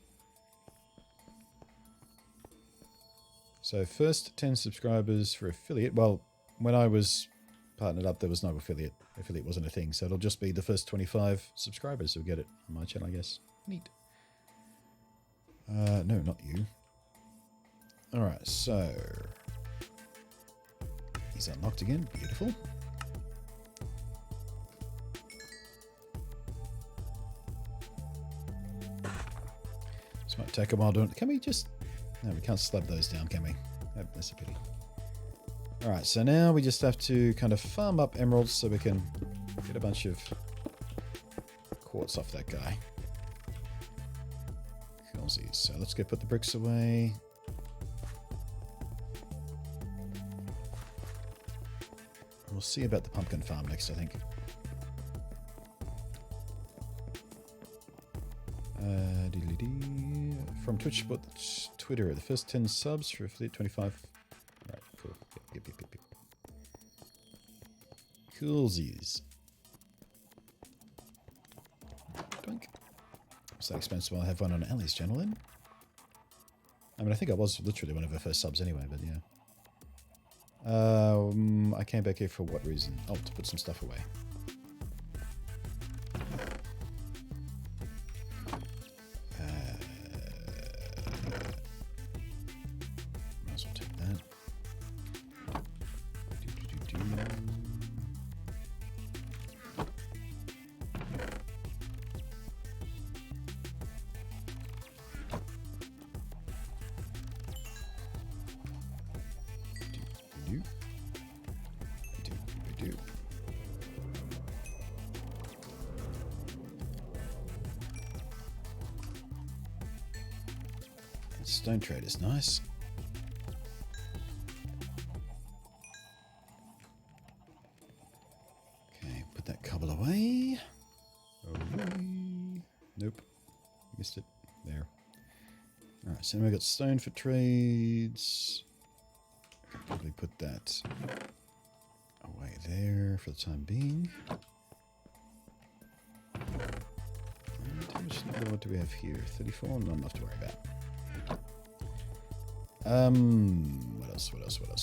So first 10 subscribers for affiliate. Well, when I was partnered up, there was no affiliate. Affiliate wasn't a thing, so it'll just be the first 25 subscribers who get it on my channel, I guess. Neat. No, not you. Alright, so... He's unlocked again. Beautiful. This might take a while doing it. Can we just... No, we can't slab those down, can we? That's a pity. Alright, so now we just have to kind of farm up emeralds so we can get a bunch of quartz off that guy. Coolsies. So let's go put the bricks away. We'll see about the pumpkin farm next, I think. From Twitch, but Twitter, the first 10 subs for affiliate 25. Right, cool. Yep. Coolsies. Doink. So expensive. I'll have one on Ali's channel then. I mean, I think I was literally one of her first subs anyway, but yeah. I came back here for what reason? Oh, to put some stuff away. Might as well take that. Stone trade is nice. Okay, put that cobble away. Away. Nope. Missed it. There. Alright, so now we've got stone for trades. I can probably put that away there for the time being. And how much what do we have here? 34? Not enough to worry about.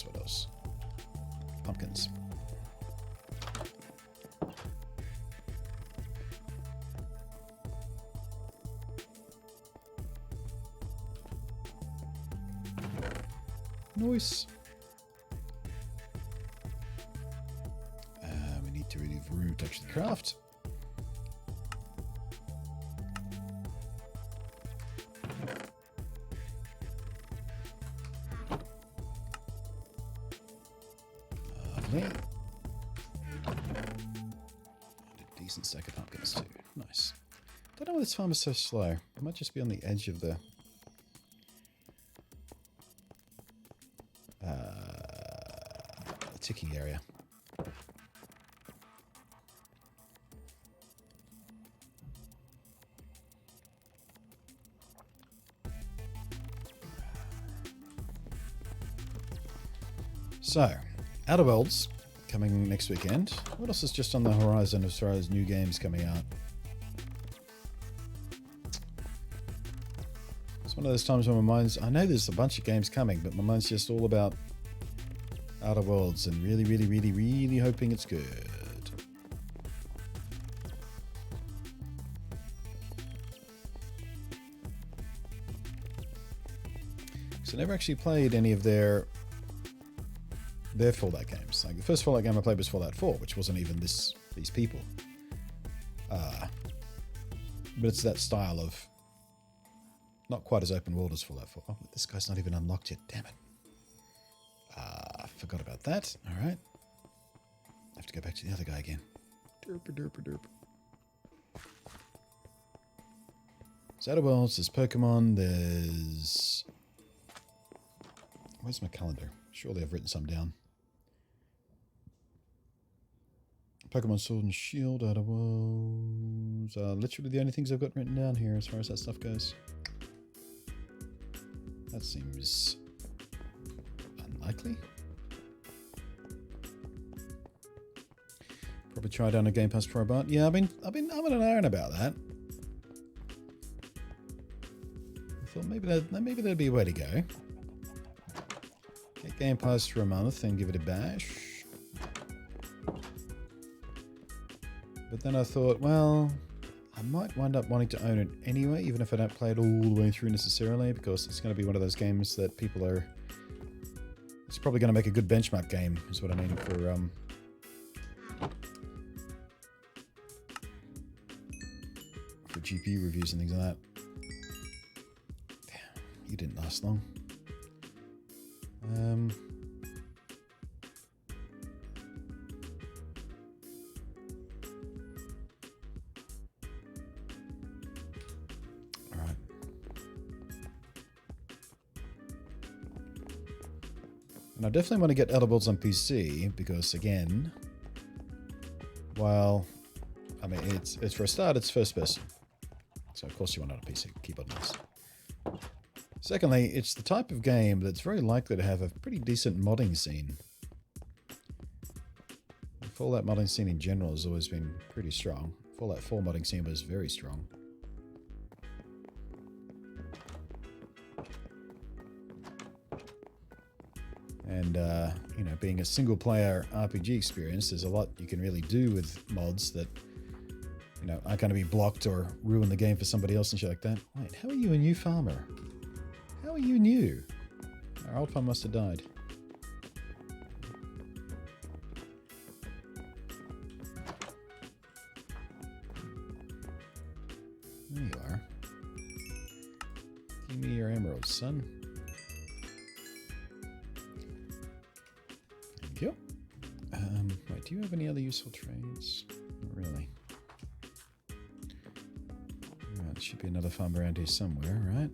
What else? Pumpkins. Nice. We need to remove room touch the craft. Lovely. And a decent stack of pumpkins too. Nice. Don't know why this farm is so slow. It might just be on the edge of the ticking area. So, Outer Worlds coming next weekend. What else is just on the horizon as far as new games coming out? It's one of those times when my mind's... I know there's a bunch of games coming, but my mind's just all about Outer Worlds and really hoping it's good. So I never actually played any of their Fallout games. Like the first Fallout game I played was Fallout 4, which wasn't even these people. But it's that style of not quite as open world as Fallout 4. Oh, this guy's not even unlocked yet. Damn it. Forgot about that. All right. Have to go back to the other guy again. Derp. So Outer Worlds, there's Pokemon, there's... Where's my calendar? Surely I've written some down. Pokemon Sword and Shield, Outer Worlds. Literally the only things I've got written down here as far as that stuff goes. That seems unlikely. Probably try down a Game Pass Pro Bot. Yeah, I've been having an iron about that. I thought maybe that'd be a way to go. Get Game Pass for a month and give it a bash. But then I thought, well, I might wind up wanting to own it anyway, even if I don't play it all the way through necessarily, because it's going to be one of those games that people are... It's probably going to make a good benchmark game, is what I mean for GPU reviews and things like that. Damn, you didn't last long. All right. And I definitely want to get Outer Worlds on PC because, again, while I mean it's for a start, it's first person. So of course you want it on a PC keyboard and mouse. Secondly, it's the type of game that's very likely to have a pretty decent modding scene. The Fallout modding scene in general has always been pretty strong. Fallout 4 modding scene was very strong. And, you know, being a single-player RPG experience, there's a lot you can really do with mods that, you know, aren't going to be blocked or ruin the game for somebody else and shit like that. Wait, how are you a new farmer? How are you new? Our old farm must have died. There you are. Give me your emeralds, son. Thank you. Wait, do you have any other useful trades? Not really. Alright, there should be another farm around here somewhere, right?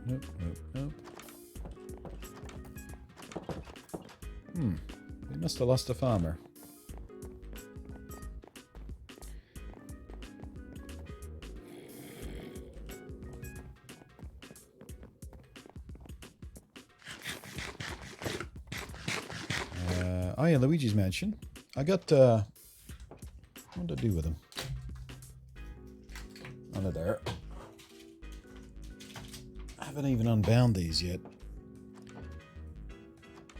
Nope. We must have lost a farmer. Oh yeah, Luigi's Mansion. I got, what did I do with them? Under there. I haven't even unbound these yet.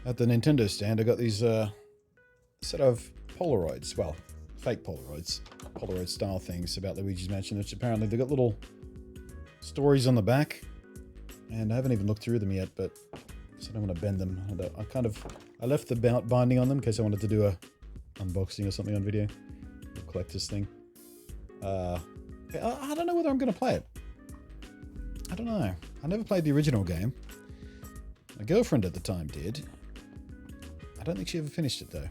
At the Nintendo stand, I got these, set of Polaroids. Well, fake Polaroids. Polaroid style things about Luigi's Mansion, which apparently they got little stories on the back. And I haven't even looked through them yet, but so I don't want to bend them. I left the binding on them in case I wanted to do a unboxing or something on video. A collector's thing. I don't know whether I'm going to play it. I don't know. I never played the original game. My girlfriend at the time did. I don't think she ever finished it though.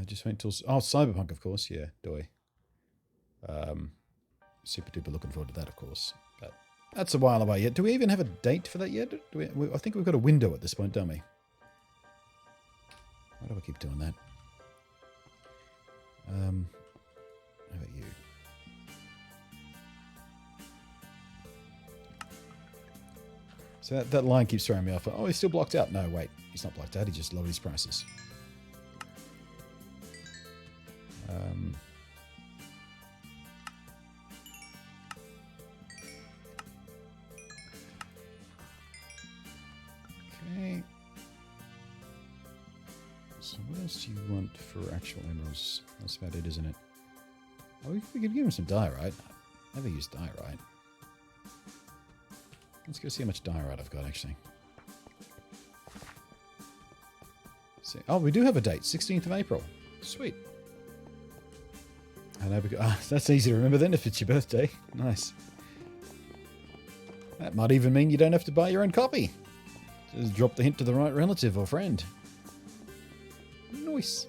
Just wait till... Oh, Cyberpunk, of course. Yeah, doy. Super duper looking forward to that, of course. But that's a while away yet. Do we even have a date for that yet? I think we've got a window at this point, don't we? Why do I keep doing that? How about you? So that line keeps throwing me off. Oh, he's still blocked out. No, wait. He's not blocked out. He just lowered his prices. Okay. So what else do you want for actual emeralds? That's about it, isn't it? Oh, we could give him some diorite. Never used diorite. Let's go see how much diorite I've got, actually. See. Oh, we do have a date. 16th of April. Sweet. I know, that's easy to remember then if it's your birthday. Nice. That might even mean you don't have to buy your own copy. Just drop the hint to the right relative or friend. Nice.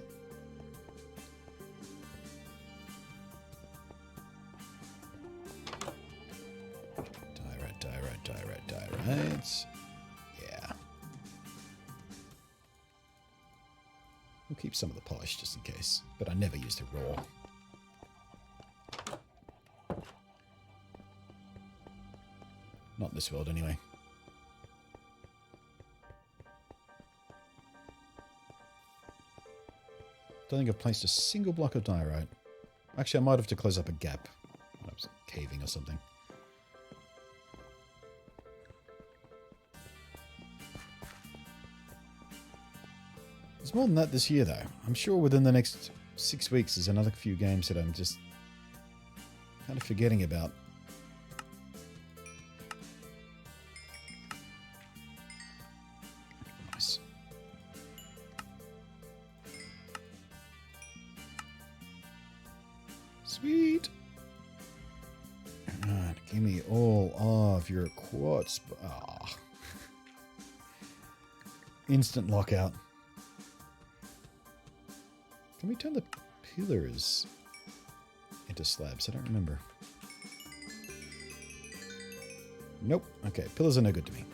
Diorite. Yeah. We'll keep some of the polish just in case, but I never used it raw. Not in this world, anyway. Don't think I've placed a single block of diorite. Actually, I might have to close up a gap. I was caving or something. There's more than that this year, though. I'm sure within the next 6 weeks there's another few games that I'm just kind of forgetting about. Nice. Sweet. Alright, give me all of your quartz. Oh. Instant lockout. Can we turn the pillars into slabs? I don't remember. Nope. Okay, pillars are no good to me.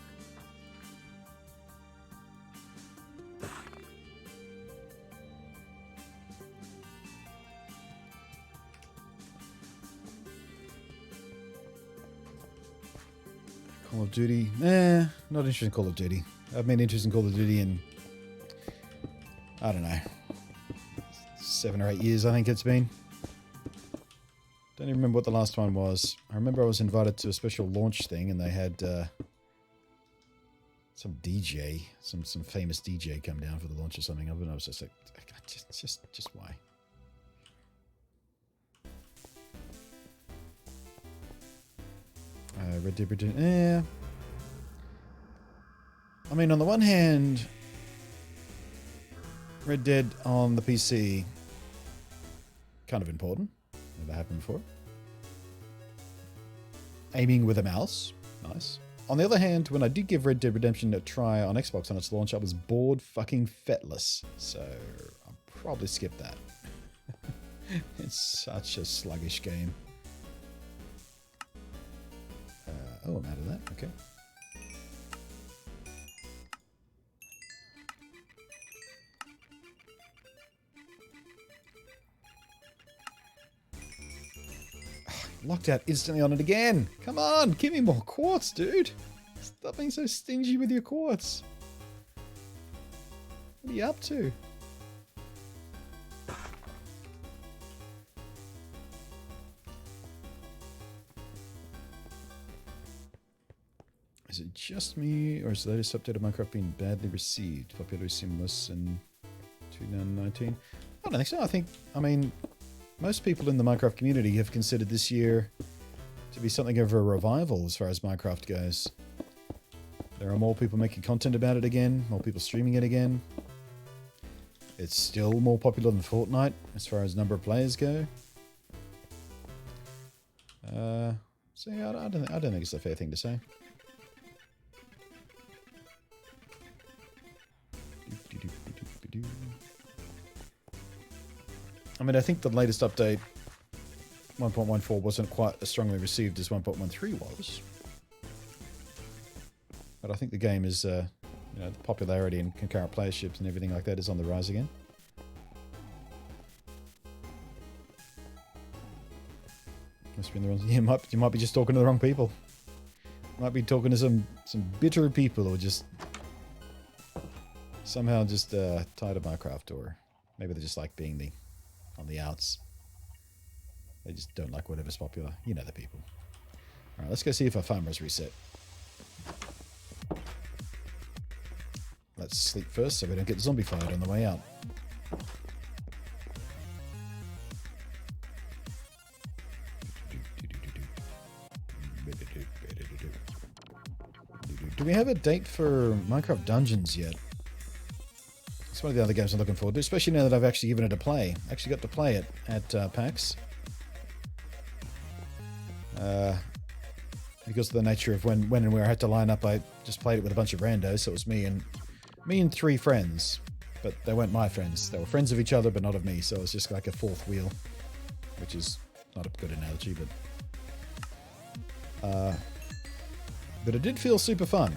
Call of Duty. Not interested in Call of Duty. I've been interested in Call of Duty in, I don't know, 7 or 8 years, I think it's been. Don't even remember what the last one was. I remember I was invited to a special launch thing and they had some DJ, some famous DJ come down for the launch or something. I was just like, just why? Red Dead Redemption. I mean, on the one hand, Red Dead on the PC, kind of important. Never happened before. Aiming with a mouse, nice. On the other hand, when I did give Red Dead Redemption a try on Xbox on its launch, I was bored fucking fetless. So I'm probably skip that. It's such a sluggish game. Oh, I'm out of that. Okay. Locked out instantly on it again. Come on, give me more quartz, dude. Stop being so stingy with your quartz. What are you up to? Is it just me, or is the latest update of Minecraft being badly received? Popularity seemed less in 2019? I don't think so. I mean, most people in the Minecraft community have considered this year to be something of a revival as far as Minecraft goes. There are more people making content about it again, more people streaming it again. It's still more popular than Fortnite as far as number of players go. So yeah, I don't think it's a fair thing to say. I mean, I think the latest update, 1.14, wasn't quite as strongly received as 1.13 was. But I think the game is, you know, the popularity and concurrent playerships and everything like that is on the rise again. Must be in the wrong. Yeah, you might be just talking to the wrong people. Might be talking to some bitter people, or just somehow just tired of Minecraft, or maybe they just like being on the outs. They just don't like whatever's popular. You know the people. Alright, let's go see if our farmer's reset. Let's sleep first so we don't get zombified on the way out. Do we have a date for Minecraft Dungeons yet? It's one of the other games I'm looking forward to, especially now that I've actually given it a play. I actually got to play it at PAX. Because of the nature of when and where I had to line up, I just played it with a bunch of randos. So it was me and 3 friends, but they weren't my friends. They were friends of each other, but not of me. So it was just like a fourth wheel, which is not a good analogy, but it did feel super fun.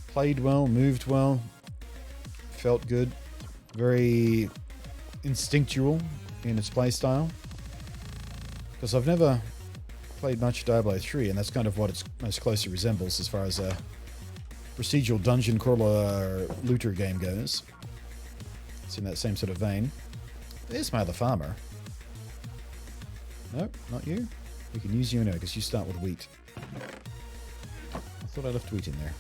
Played well, moved well, felt good, very instinctual in its play style. Because I've never played much Diablo 3, and that's kind of what it most closely resembles as far as a procedural dungeon crawler looter game goes. It's in that same sort of vein. There's my other farmer. Nope, not you. We can use you anyway, because you start with wheat. I thought I left wheat in there.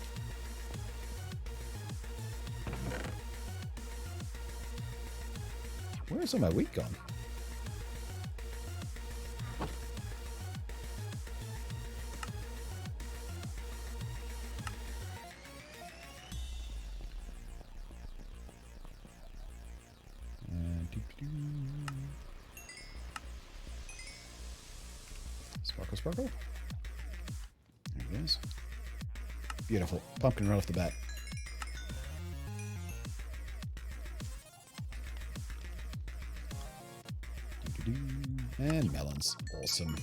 Where's all my wheat gone? Sparkle, sparkle. There it is. Beautiful. Pumpkin right off the bat. And melons. Awesome.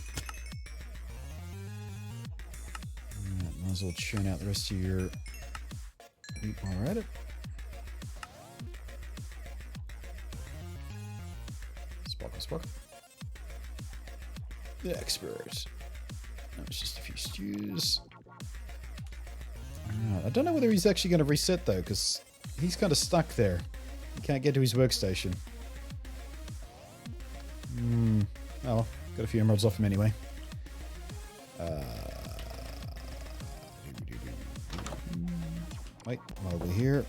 Right, might as well churn out the rest of your wheat while we're at it. Sparkle, sparkle. The expert. That was just a few stews. I don't know whether he's actually going to reset though, because he's kind of stuck there. He can't get to his workstation. Oh well, got a few emeralds off him anyway. Wait, while we're here.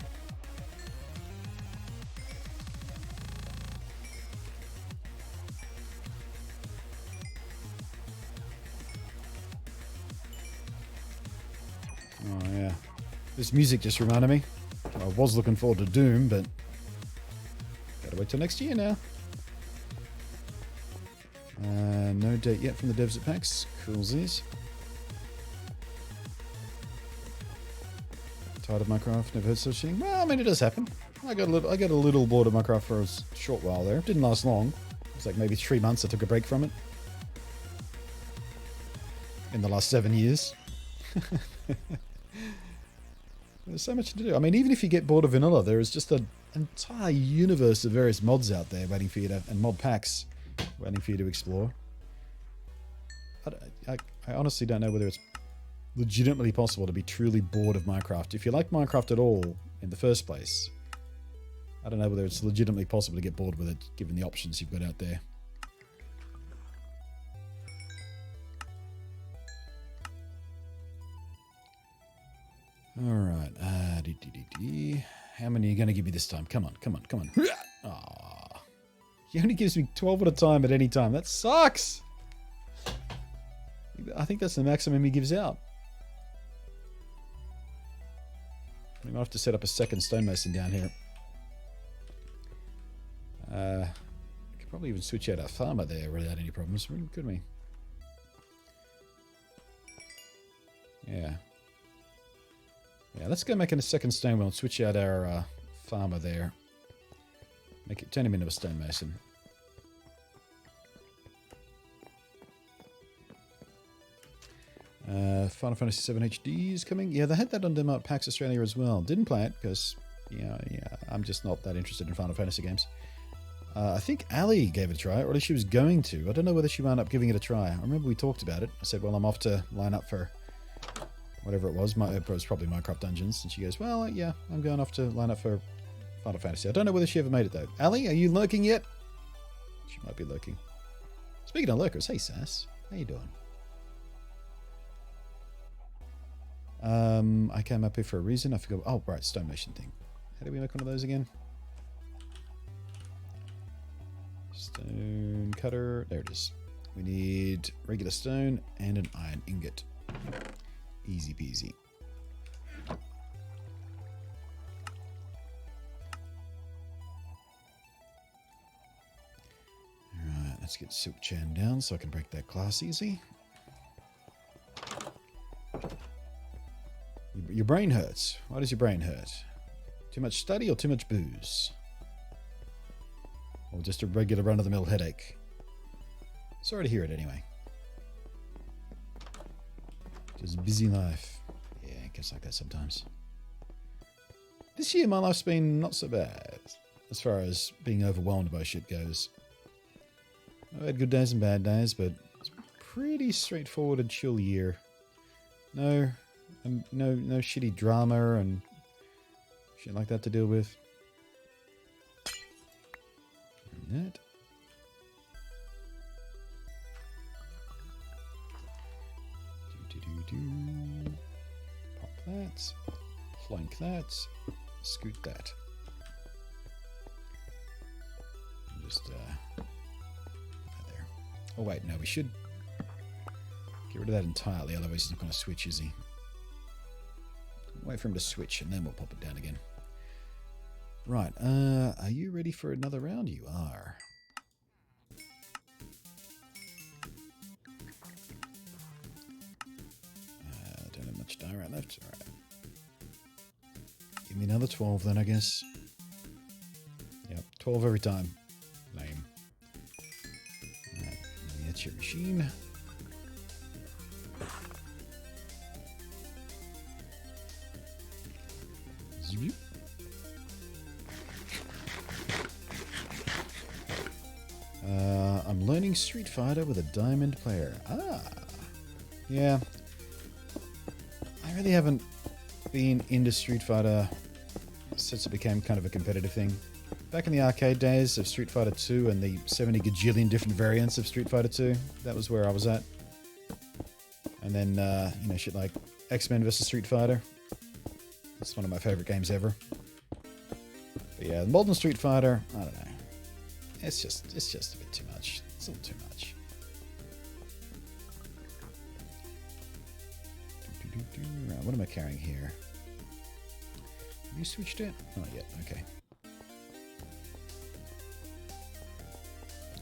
Oh yeah, this music just reminded me. I was looking forward to Doom, but gotta wait till next year now. No date yet from the devs at PAX. Coolsies. Tired of Minecraft? Never heard such thing? Well, I mean, it does happen. I got a little bored of Minecraft for a short while there. It didn't last long. It was like maybe 3 months I took a break from it. In the last 7 years. There's so much to do. I mean, even if you get bored of vanilla, there is just an entire universe of various mods out there waiting for you to, and mod packs waiting for you to explore. I honestly don't know whether it's legitimately possible to be truly bored of Minecraft. If you like Minecraft at all in the first place, I don't know whether it's legitimately possible to get bored with it, given the options you've got out there. Alright, how many are you going to give me this time? Come on, come on, come on. Aww. He only gives me 12 at a time at any time. That sucks! I think that's the maximum he gives out. We might have to set up a second stonemason down here. We could probably even switch out our farmer there without any problems, couldn't we? Yeah. Yeah, let's go make a second stone wheel and switch out our farmer there. Turn him into a stonemason. Final Fantasy VII HD is coming. Yeah, they had that on demo at PAX Australia as well. Didn't play it because, yeah, I'm just not that interested in Final Fantasy games. I think Ali gave it a try, or at least she was going to. I don't know whether she wound up giving it a try. I remember we talked about it. I said, well, I'm off to line up for whatever it was. It was probably Minecraft Dungeons. And she goes, well, yeah, I'm going off to line up for Final Fantasy. I don't know whether she ever made it, though. Ali, are you lurking yet? She might be lurking. Speaking of lurkers, hey, Sass. How you doing? I came up here for a reason. I forgot. Oh, right, stonemason thing. How do we make one of those again? Stone cutter. There it is. We need regular stone and an iron ingot. Easy peasy. Alright, let's get Silk Chan down so I can break that glass easy. Your brain hurts. Why does your brain hurt? Too much study or too much booze? Or just a regular run-of-the-mill headache? Sorry to hear it anyway. Just busy life. Yeah, it gets like that sometimes. This year my life's been not so bad as far as being overwhelmed by shit goes. I've had good days and bad days, but it's a pretty straightforward and chill year. No shitty drama and shit like that to deal with. And that. Pop that. Flank that. Scoot that. And just there. Oh wait, no, we should get rid of that entirely, otherwise he's not going to switch, is he? Wait for him to switch and then we'll pop it down again. Right, are you ready for another round? You are. Don't have much diorite left. Alright. Give me another 12 then, I guess. Yep, 12 every time. Lame. Alright, that's your machine. I'm learning Street Fighter with a diamond player. Ah, yeah. I really haven't been into Street Fighter since it became kind of a competitive thing. Back in the arcade days of Street Fighter 2 and the 70 gajillion different variants of Street Fighter 2, that was where I was at. And then, you know, shit like X-Men vs. Street Fighter. That's one of my favorite games ever. But yeah, the modern Street Fighter, I don't know. It's just a bit too much. It's a little too much. Right, what am I carrying here? Have you switched it? Not yet. Okay.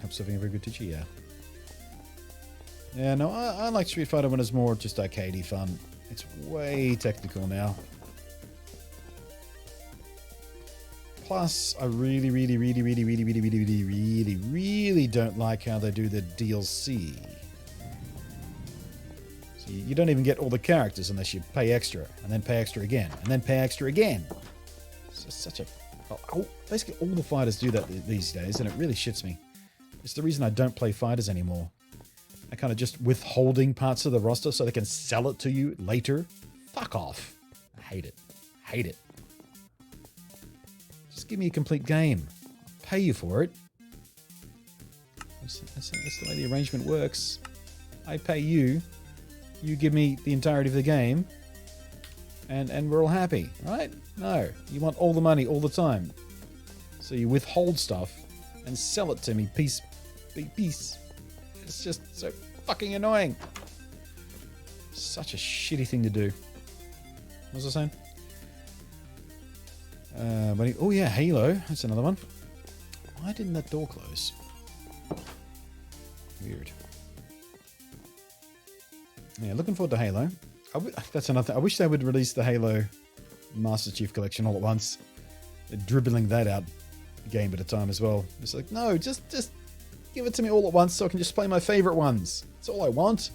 Hope having a very good teacher. Yeah. Yeah. No, I like Street Fighter when it's more just arcadey fun. It's way technical now. Plus, I really don't like how they do the DLC. So you don't even get all the characters unless you pay extra, and then pay extra again, and then pay extra again. It's just such a... basically, all the fighters do that these days, and it really shits me. It's the reason I don't play fighters anymore. They're kind of just withholding parts of the roster so they can sell it to you later. Fuck off. I hate it. Hate it. Just give me a complete game. I'll pay you for it. That's the way the arrangement works. I pay you. You give me the entirety of the game. And we're all happy, right? No. You want all the money all the time. So you withhold stuff and sell it to me piece by piece. It's just so fucking annoying. Such a shitty thing to do. What was I saying? Oh yeah, Halo. That's another one. Why didn't that door close? Weird. Yeah, looking forward to Halo. That's another thing. I wish they would release the Halo Master Chief Collection all at once. They're dribbling that out game at a time as well. It's like, no, just give it to me all at once so I can just play my favorite ones. That's all I want.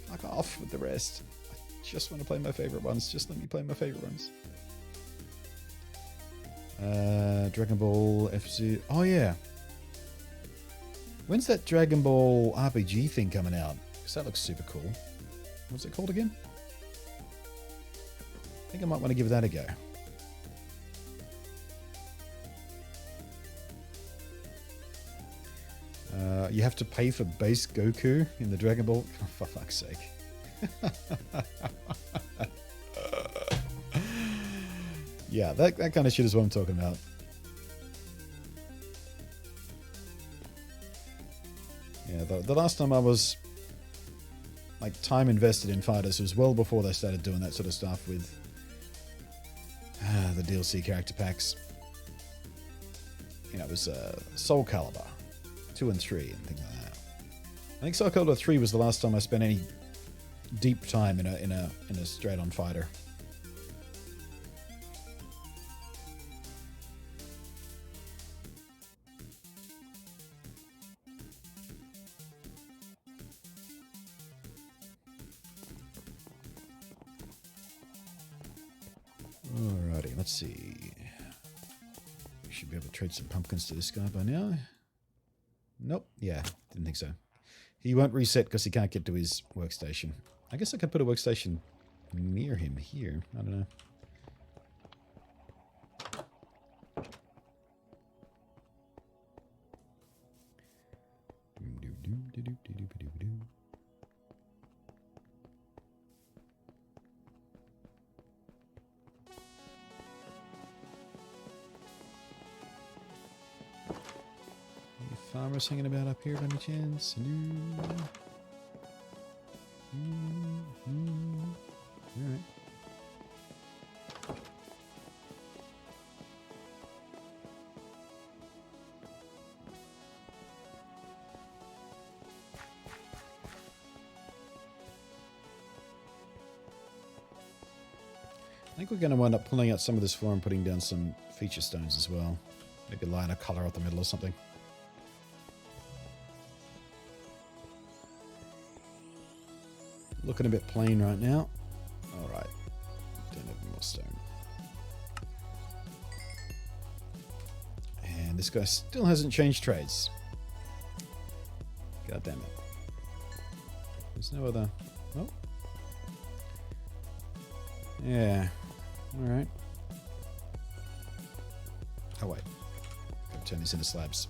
Fuck off with the rest. I just want to play my favorite ones. Just let me play my favorite ones. Dragon Ball FC. Oh yeah. When's that Dragon Ball RPG thing coming out? Because that looks super cool. What's it called again? I think I might want to give that a go. You have to pay for base Goku in the Dragon Ball. Oh, for fuck's sake. Yeah, that kind of shit is what I'm talking about. Yeah, the last time I was like time invested in fighters was well before they started doing that sort of stuff with the DLC character packs. You know, it was Soul Calibur 2 and 3 and things like that. I think Soul Calibur 3 was the last time I spent any deep time in a straight-on fighter. Alrighty, let's see. We should be able to trade some pumpkins to this guy by now. Nope. Yeah, didn't think so. He won't reset because he can't get to his workstation. I guess I could put a workstation near him here. I don't know. Farmers hanging about up here by any chance? No. Alright. I think we're going to wind up pulling out some of this floor and putting down some feature stones as well. Maybe a line of color out the middle or something. Looking a bit plain right now. Alright. Don't have any more stone. And this guy still hasn't changed trades. God damn it. There's no other... Oh. Yeah. Alright. Oh wait. Gotta turn these into slabs.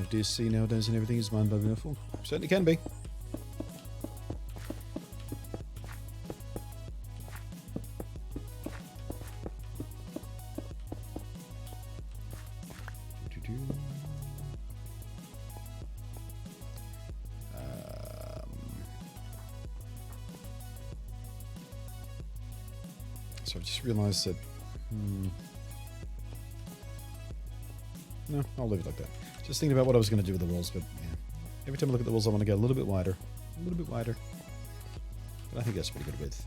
Do you see nowadays and everything is mind-boggling? Certainly can be. So I just realized that No, I'll leave it like that. Just thinking about what I was going to do with the walls, but yeah. Every time I look at the walls, I want to go a little bit wider. A little bit wider. But I think that's pretty good width.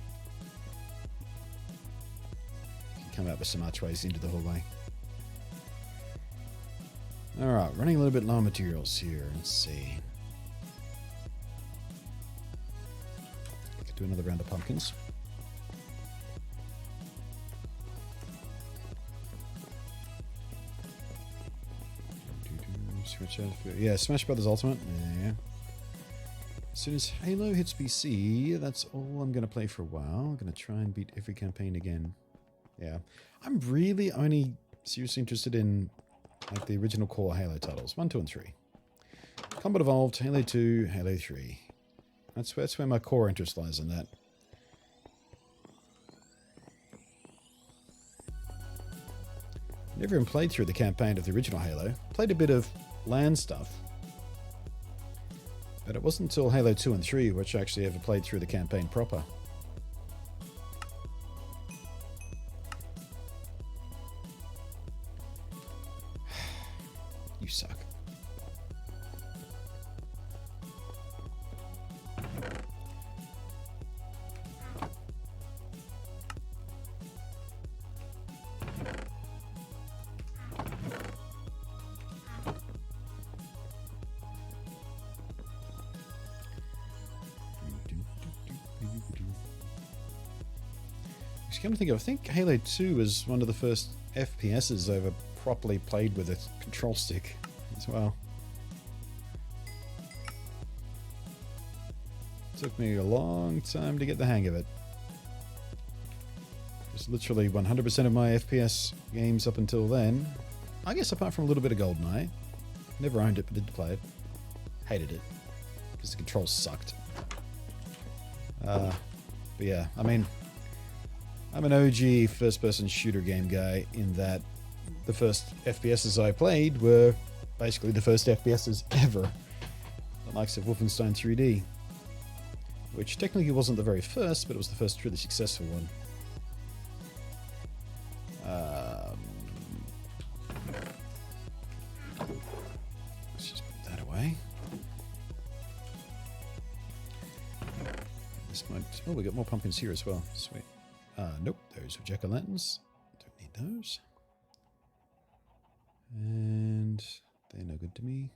You can come out with some archways into the hallway. Alright, running a little bit low on materials here. Let's see. Could do another round of pumpkins. Switch out. Yeah, Smash Brothers Ultimate. Yeah. As soon as Halo hits PC, that's all I'm going to play for a while. I'm going to try and beat every campaign again. Yeah. I'm really only seriously interested in like the original core Halo titles. 1, 2, and 3. Combat Evolved, Halo 2, Halo 3. That's where my core interest lies in that. Never even played through the campaign of the original Halo. Played a bit of LAN stuff. But it wasn't until Halo 2 and 3 which I actually ever played through the campaign proper. You suck. Come to think of it, I think Halo 2 was one of the first FPSs I ever properly played with a control stick as well. Took me a long time to get the hang of it. Just literally 100% of my FPS games up until then. I guess apart from a little bit of GoldenEye. Never owned it, but did play it. Hated it. Because the controls sucked. But yeah, I mean, I'm an OG first-person shooter game guy in that the first FPSs I played were basically the first FPSs ever. The likes of Wolfenstein 3D. Which technically wasn't the very first, but it was the first truly successful one. Let's just put that away. This might... Oh, we got more pumpkins here as well. Sweet. Nope, those are jack-o'-lanterns. Don't need those. And they're no good to me.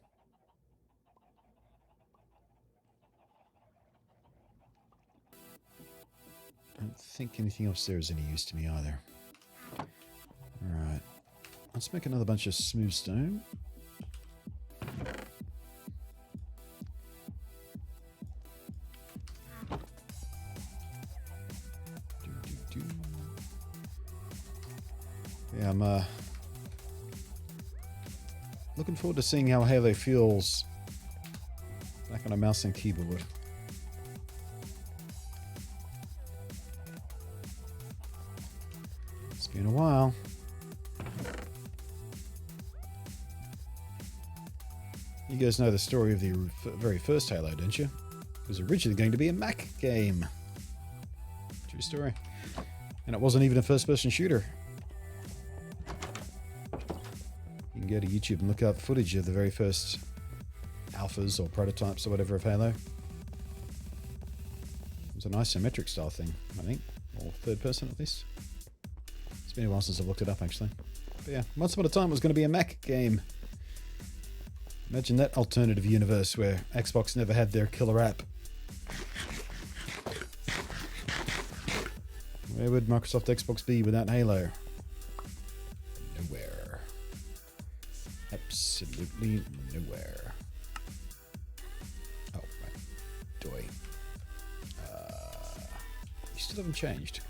Don't think anything else there is any use to me either. Alright. Let's make another bunch of smooth stone. Yeah, I'm looking forward to seeing how Halo feels back on a mouse and keyboard. It's been a while. You guys know the story of the very first Halo, don't you? It was originally going to be a Mac game. True story. And it wasn't even a first-person shooter. You can go to YouTube and look up footage of the very first alphas or prototypes or whatever of Halo. It was an isometric style thing, I think. Or third person at least. It's been a while since I've looked it up actually. But yeah, once upon a time it was going to be a Mac game. Imagine that alternative universe where Xbox never had their killer app. Where would Microsoft Xbox be without Halo? Nowhere. Absolutely nowhere. Oh, right. Doy. You still haven't changed.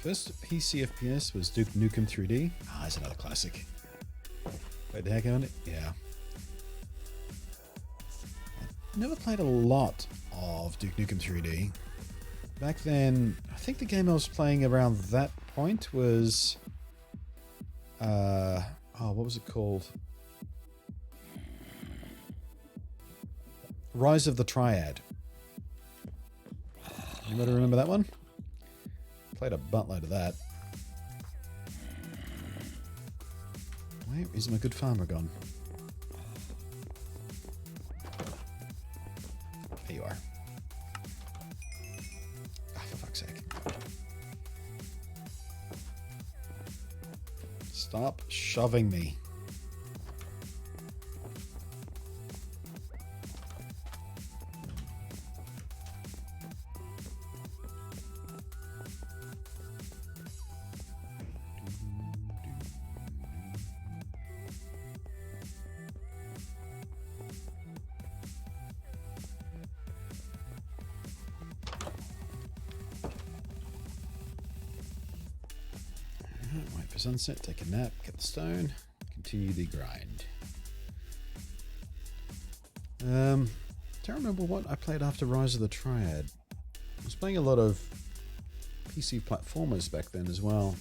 First PC FPS was Duke Nukem 3D. Ah, that's another classic. Played the heck out of it? Yeah. I never played a lot of Duke Nukem 3D. Back then, I think the game I was playing around that point was... oh, what was it called? Rise of the Triad. Anybody remember that one? Played a buttload of that. Where is my good farmer gone? There you are. Ah, for fuck's sake. Stop shoving me. Wait for sunset, take a nap, get the stone, continue the grind. Don't remember what I played after Rise of the Triad. I was playing a lot of PC platformers back then as well.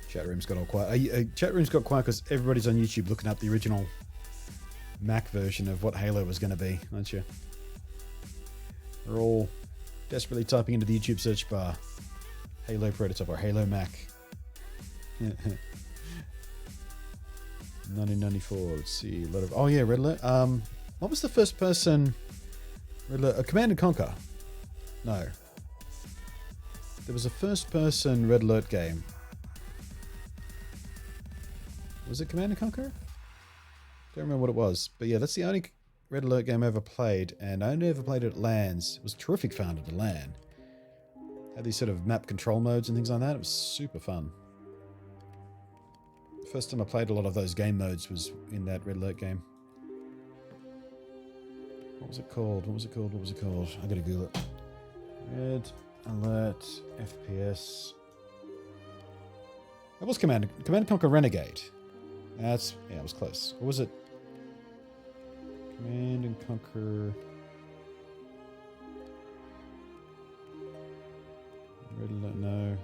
Chat room's got all quiet. Chat room's got quiet because everybody's on YouTube looking up the original Mac version of what Halo was going to be, aren't you? They're all desperately typing into the YouTube search bar Halo prototype or Halo Mac. 1994. Let's see. A lot of. Oh yeah, Red Alert. What was the first person? Red Alert. Command and Conquer. No. There was a first person Red Alert game. Was it Command and Conquer? Don't remember what it was. But yeah, that's the only Red Alert game I ever played, and I only ever played it at LANs. It was terrific fun at the LAN. Had these sort of map control modes and things like that. It was super fun. First time I played a lot of those game modes was in that Red Alert game. What was it called? What was it called? What was it called? I gotta Google it. Red Alert FPS. That was Command and Conquer Renegade. That's, yeah, it was close. What was it? Command and Conquer. Red Alert, no.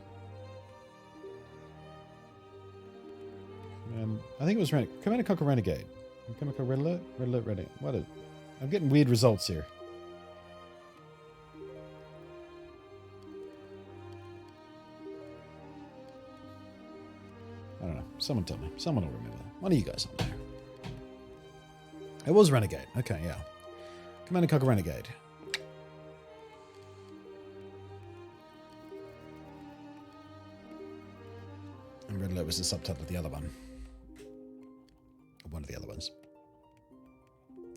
I think it was Command and Conquer Renegade. Command and Conquer Red Alert? Red Alert Renegade. What is, I'm getting weird results here. I don't know. Someone tell me. Someone will remember. One of you guys on there. It was Renegade. Okay, yeah. Command and Conquer Renegade. And Red Alert was the subtitle of the other one. Or one of the other ones.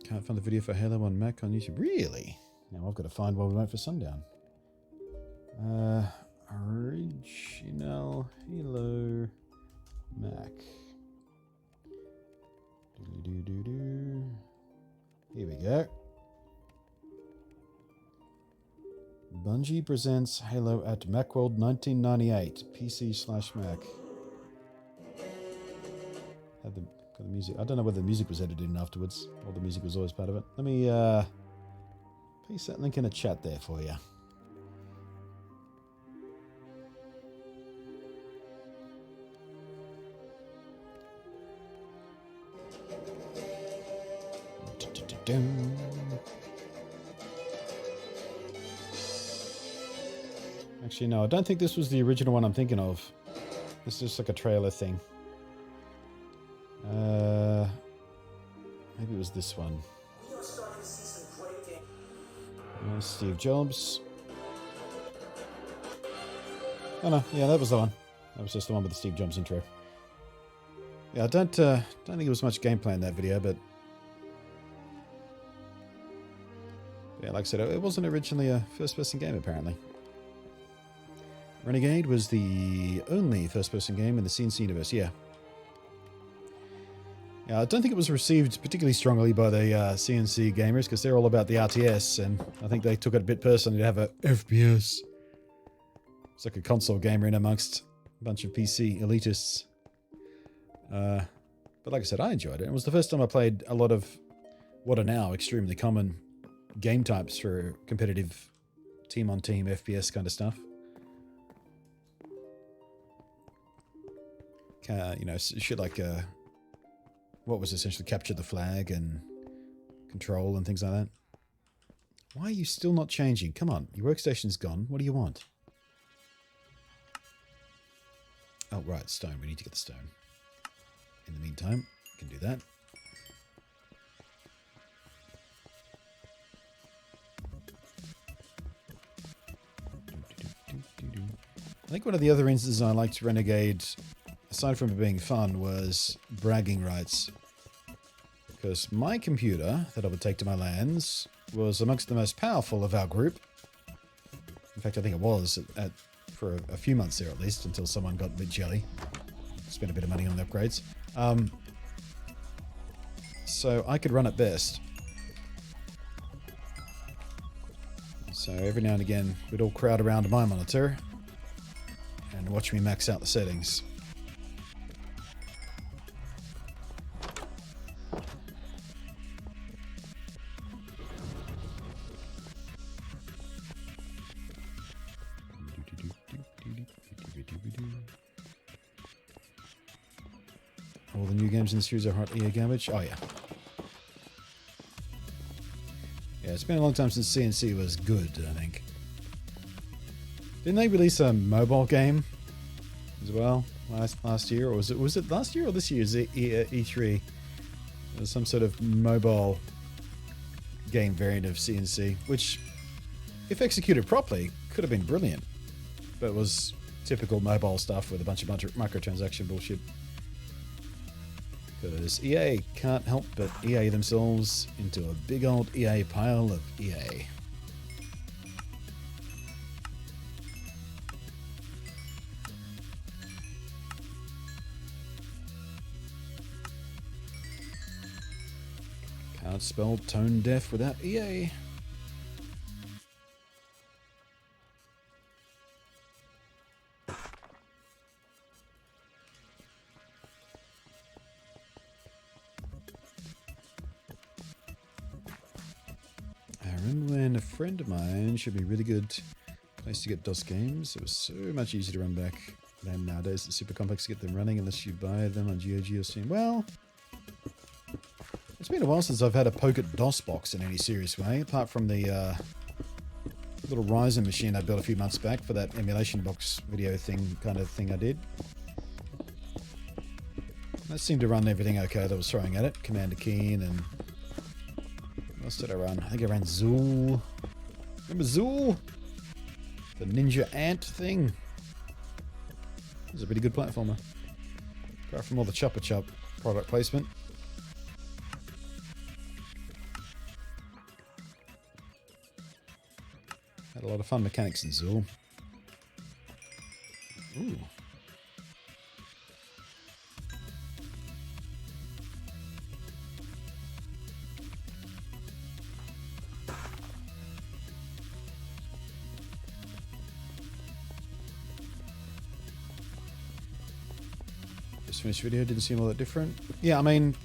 Can't find the video for Halo on Mac on YouTube. Really? Now I've got to find while we wait for sundown. Original Halo Mac. Doo-doo-doo-doo. Here we go. Bungie presents Halo at Macworld 1998. PC/Mac. Had the music. I don't know whether the music was edited in afterwards or the music was always part of it. Let me paste that link in a chat there for you. Actually, no, I don't think this was the original one I'm thinking of. This is just like a trailer thing. Maybe it was this one. Steve Jobs. Oh no, yeah, that was the one. That was just the one with the Steve Jobs intro. Yeah, I don't think there was much gameplay in that video, but yeah, like I said, it wasn't originally a first-person game, apparently. Renegade was the only first-person game in the CNC universe, yeah. Yeah, I don't think it was received particularly strongly by the CNC gamers, because they're all about the RTS, and I think they took it a bit personally to have a FPS. It's like a console gamer in amongst a bunch of PC elitists. But like I said, I enjoyed it. It was the first time I played a lot of what are now extremely common game types for competitive team-on-team FPS kind of stuff. you know, shit like what was essentially capture the flag and control and things like that. Why are you still not changing? Come on, your workstation's gone. What do you want? Oh, right, stone. We need to get the stone. In the meantime, we can do that. I think one of the other instances I liked Renegade, aside from it being fun, was bragging rights. Because my computer that I would take to my lands was amongst the most powerful of our group. In fact, I think it was for a few months there at least, until someone got a bit jelly. Spent a bit of money on the upgrades. So I could run it best. So every now and again, we'd all crowd around my monitor and watch me max out the settings. All the new games in the series are hot EA garbage. Oh yeah. Yeah, it's been a long time since CNC was good, I think. Didn't they release a mobile game as well last year? Or was it last year or this year's E3? There was some sort of mobile game variant of CNC, which, if executed properly, could have been brilliant. But it was typical mobile stuff with a bunch of microtransaction bullshit. Because EA can't help but EA themselves into a big old EA pile of EA. Can't spell tone deaf without EA. When a friend of mine showed me a really good place to get DOS games. It was so much easier to run back than nowadays. It's super complex to get them running unless you buy them on GOG or Steam. Well, it's been a while since I've had a poke at DOS box in any serious way, apart from the little Ryzen machine I built a few months back for that emulation box video kind of thing I did. That seemed to run everything okay that I was throwing at it. Commander Keen and... what else did I run? I think I ran Zool. Remember Zool? The ninja ant thing. It was a pretty good platformer. Apart from all the Chopper Chop product placement. Had a lot of fun mechanics in Zool. Ooh. Finished video, didn't seem all that different. Yeah, I mean,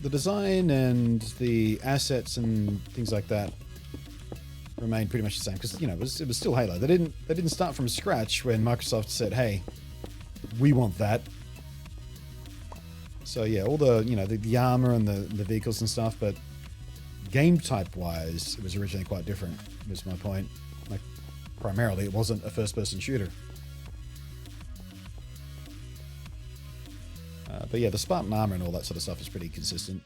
the design and the assets and things like that remained pretty much the same because, you know, it was still Halo. They didn't start from scratch when Microsoft said, "Hey, we want that." So yeah, all the, you know, the armor and the vehicles and stuff, but game type wise, it was originally quite different. Was my point. Like, primarily, it wasn't a first-person shooter. But yeah, the Spartan armor and all that sort of stuff is pretty consistent.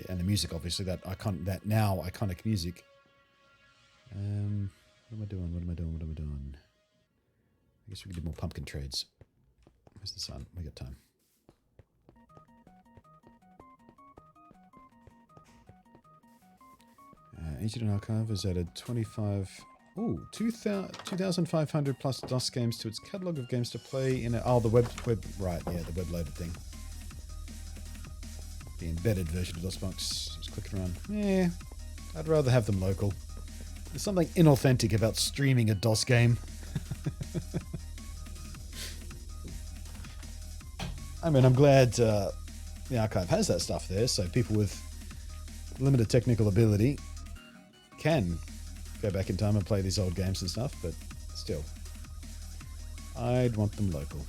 And the music, obviously, that now iconic music. What am I doing? I guess we can do more pumpkin trades. Where's the sun? We got time. Ancient Archive has added 25... Ooh, 2,500 plus DOS games to its catalogue of games to play in the web, right, yeah, the web loaded thing. The embedded version of DOSBox. Just clicking around. Yeah, I'd rather have them local. There's something inauthentic about streaming a DOS game. I mean, I'm glad the archive has that stuff there, so people with limited technical ability can go back in time and play these old games and stuff, but still. I'd want them local.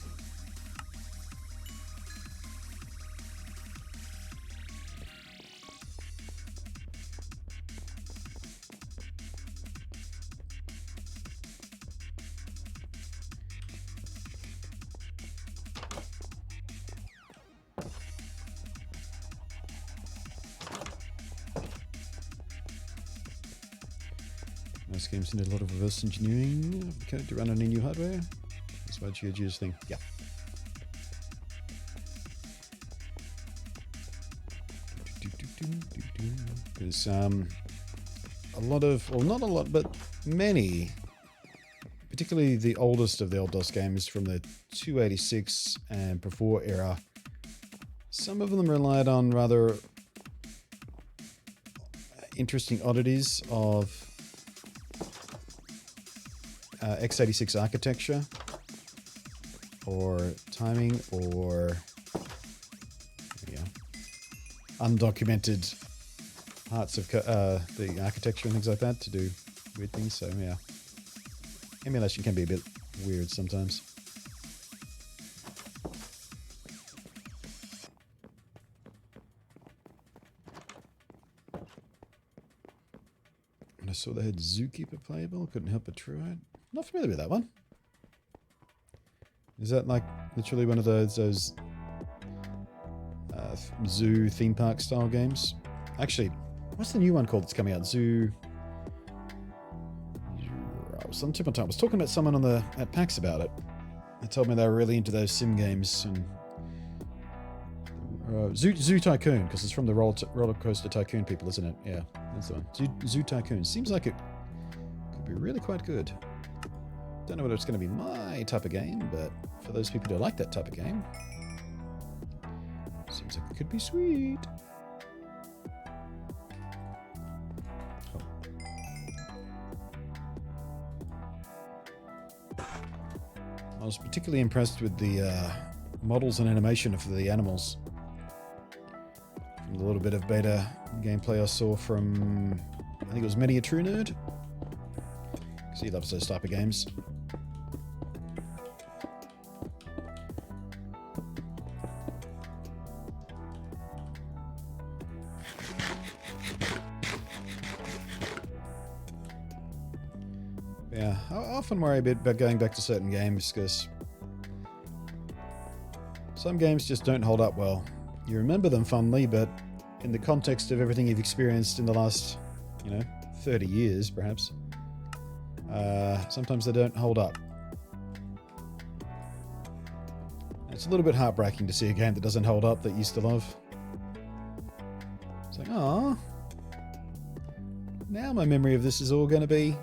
Most games need a lot of reverse engineering code to run on any new hardware. That's why you use thing. Yeah. There's a lot of, well, not a lot, but many, particularly the oldest of the old DOS games from the 286 and before era. Some of them relied on rather interesting oddities of x86 architecture or timing or undocumented parts of the architecture and things like that to do weird things. So yeah, emulation can be a bit weird sometimes. And I saw they had Zookeeper playable. Couldn't help but try it. Not familiar with that one. Is that like literally one of those zoo theme park style games? Actually, what's the new one called that's coming out? Zoo. Some tip on time. I was talking about someone on at PAX about it. They told me they were really into those sim games and Zoo Tycoon, because it's from the Roller Coaster Tycoon people, isn't it? Yeah, that's the one. Zoo Tycoon seems like it could be really quite good. Don't know whether it's going to be my type of game, but for those people who like that type of game, seems like it could be sweet. Oh. I was particularly impressed with the models and animation of the animals. From the little bit of beta gameplay I saw from, I think it was Many a True Nerd, because he loves those type of games. Yeah, I often worry a bit about going back to certain games because some games just don't hold up well. You remember them fondly, but in the context of everything you've experienced in the last, 30 years, perhaps, sometimes they don't hold up. It's a little bit heartbreaking to see a game that doesn't hold up that you used to love. It's like, oh, now my memory of this is all going to be,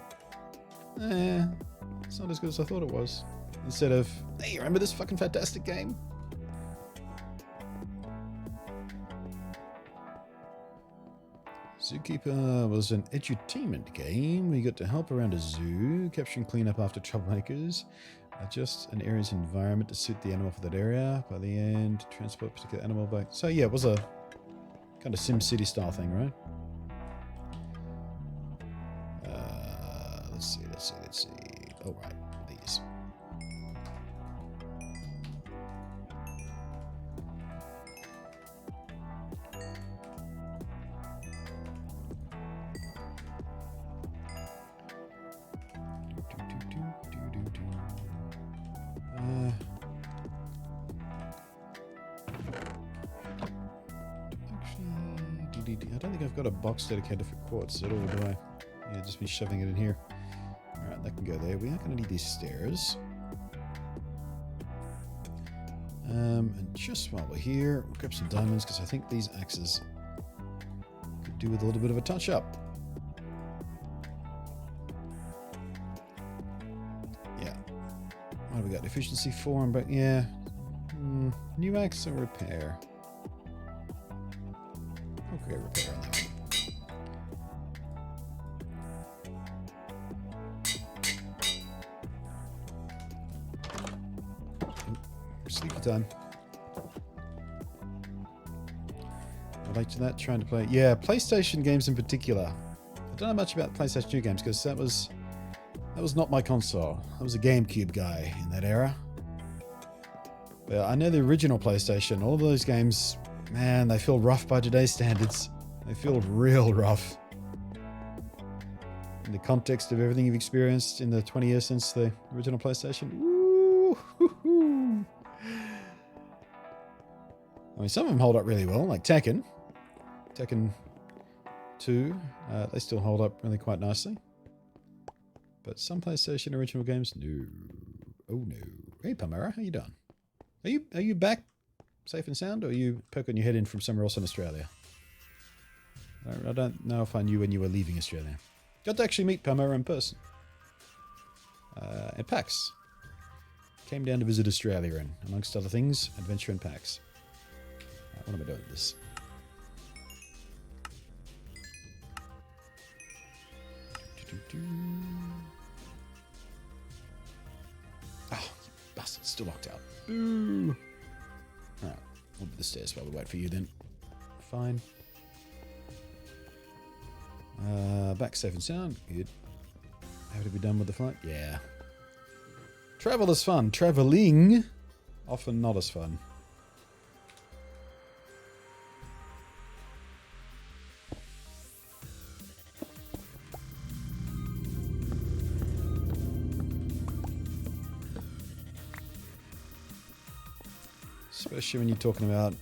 it's not as good as I thought it was. Instead of, hey, you remember this fucking fantastic game? Zookeeper was an edutainment game where you got to help around a zoo, capture and clean up after troublemakers, adjust an area's environment to suit the animal for that area. By the end, transport a particular animal back. So yeah, it was a kind of SimCity style thing, right? Let's see. Oh, right, these. I don't think I've got a box dedicated for quartz at all, do I? Yeah, just be shoving it in here. Alright, that can go there. We aren't going to need these stairs. And just while we're here, we'll grab some diamonds, because I think these axes could do with a little bit of a touch-up. Yeah. What have we got? Efficiency 4, but yeah. New axe or repair? Okay, repair on that one. Sleepy time. Relate to that, trying to play. Yeah, PlayStation games in particular. I don't know much about PlayStation 2 games because that was That was not my console. I was a GameCube guy in that era. But I know the original PlayStation, all of those games, man, they feel rough by today's standards. They feel real rough. In the context of everything you've experienced in the 20 years since the original PlayStation. Woo! I mean, some of them hold up really well, like Tekken. Tekken 2, they still hold up really quite nicely. But some PlayStation original games, no. Oh no. Hey Palmera, how you doing? Are you back safe and sound, or are you poking your head in from somewhere else in Australia? I don't know if I knew when you were leaving Australia. Got to actually meet Palmera in person. At PAX. Came down to visit Australia and, amongst other things, adventure in PAX. What am I doing with this? Oh, you bastard, still locked out. Boo! Alright, we'll do the stairs while we wait for you then. Fine. Back safe and sound. Good. How to be done with the flight? Yeah. Travel is fun. Traveling, often not as fun. Especially when you're talking about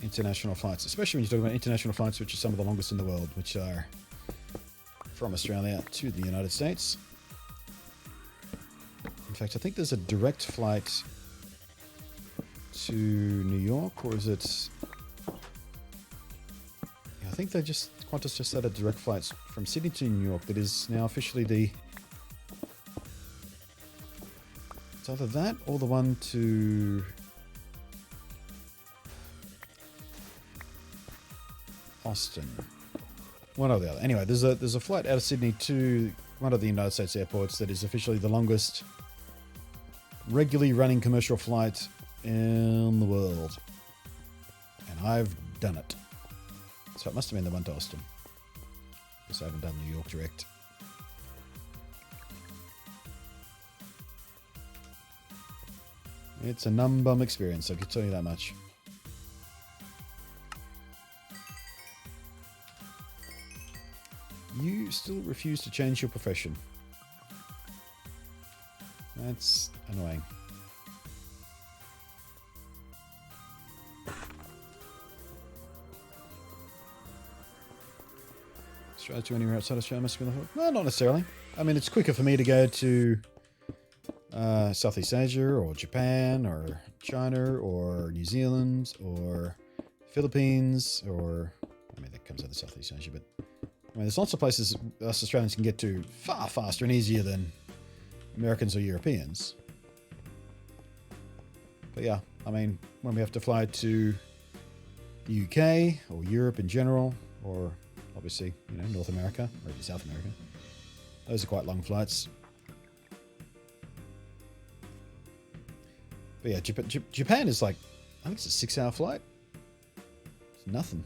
international flights. Especially when you're talking about international flights, which are some of the longest in the world, which are from Australia to the United States. In fact, I think there's a direct flight to New York, or is it... Yeah, I think they just... Qantas just had a direct flight from Sydney to New York that is now officially the... It's either that or the one to... Austin. One or the other. Anyway, there's a flight out of Sydney to one of the United States airports that is officially the longest regularly running commercial flight in the world. And I've done it. So it must have been the one to Austin. Because I haven't done New York direct. It's a num-bum experience, I can tell you that much. You still refuse to change your profession. That's annoying. Australia to anywhere outside Australia must be the whole... Well, not necessarily. I mean, it's quicker for me to go to Southeast Asia or Japan or China or New Zealand or Philippines or... I mean, that comes out of Southeast Asia, but... I mean, there's lots of places us Australians can get to far faster and easier than Americans or Europeans. But yeah, I mean, when we have to fly to the UK or Europe in general, or obviously, you know, North America or even South America, those are quite long flights. But yeah, Japan is like, I think it's a 6-hour flight. It's nothing.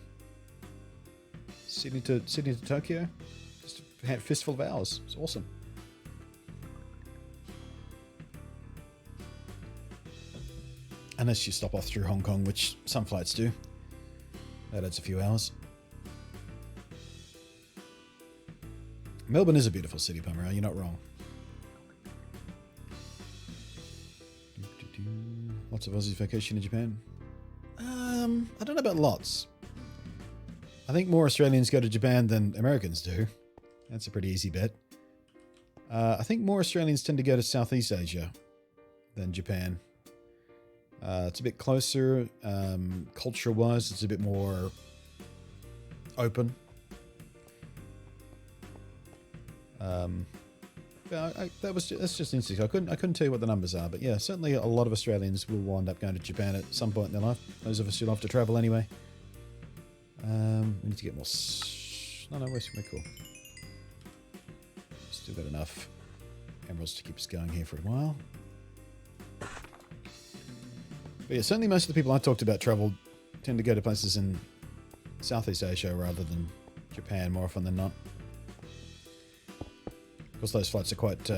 Sydney to Tokyo, just a fistful of hours. It's awesome. Unless you stop off through Hong Kong, which some flights do. That adds a few hours. Melbourne is a beautiful city, Palmera. You're not wrong. Lots of Aussies vacation in Japan. I don't know about lots. I think more Australians go to Japan than Americans do. That's a pretty easy bet. I think more Australians tend to go to Southeast Asia than Japan. It's a bit closer. Culture-wise, it's a bit more open. That's just instinct. I couldn't tell you what the numbers are, but yeah, certainly a lot of Australians will wind up going to Japan at some point in their life. Those of us who love to travel anyway. We need to get more... No, we're cool. Still got enough emeralds to keep us going here for a while. But yeah, certainly most of the people I talked about travel tend to go to places in Southeast Asia rather than Japan more often than not. course, those flights are quite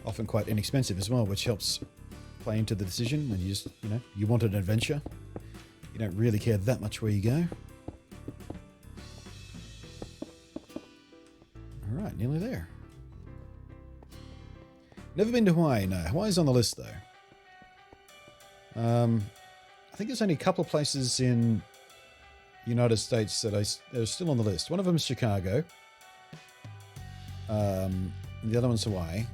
often quite inexpensive as well, which helps play into the decision when you just, you want an adventure. You don't really care that much where you go. All right, nearly there. Never been to Hawaii, no. Hawaii's on the list, though. I think there's only a couple of places in the United States that are still on the list. One of them is Chicago. The other one's Hawaii.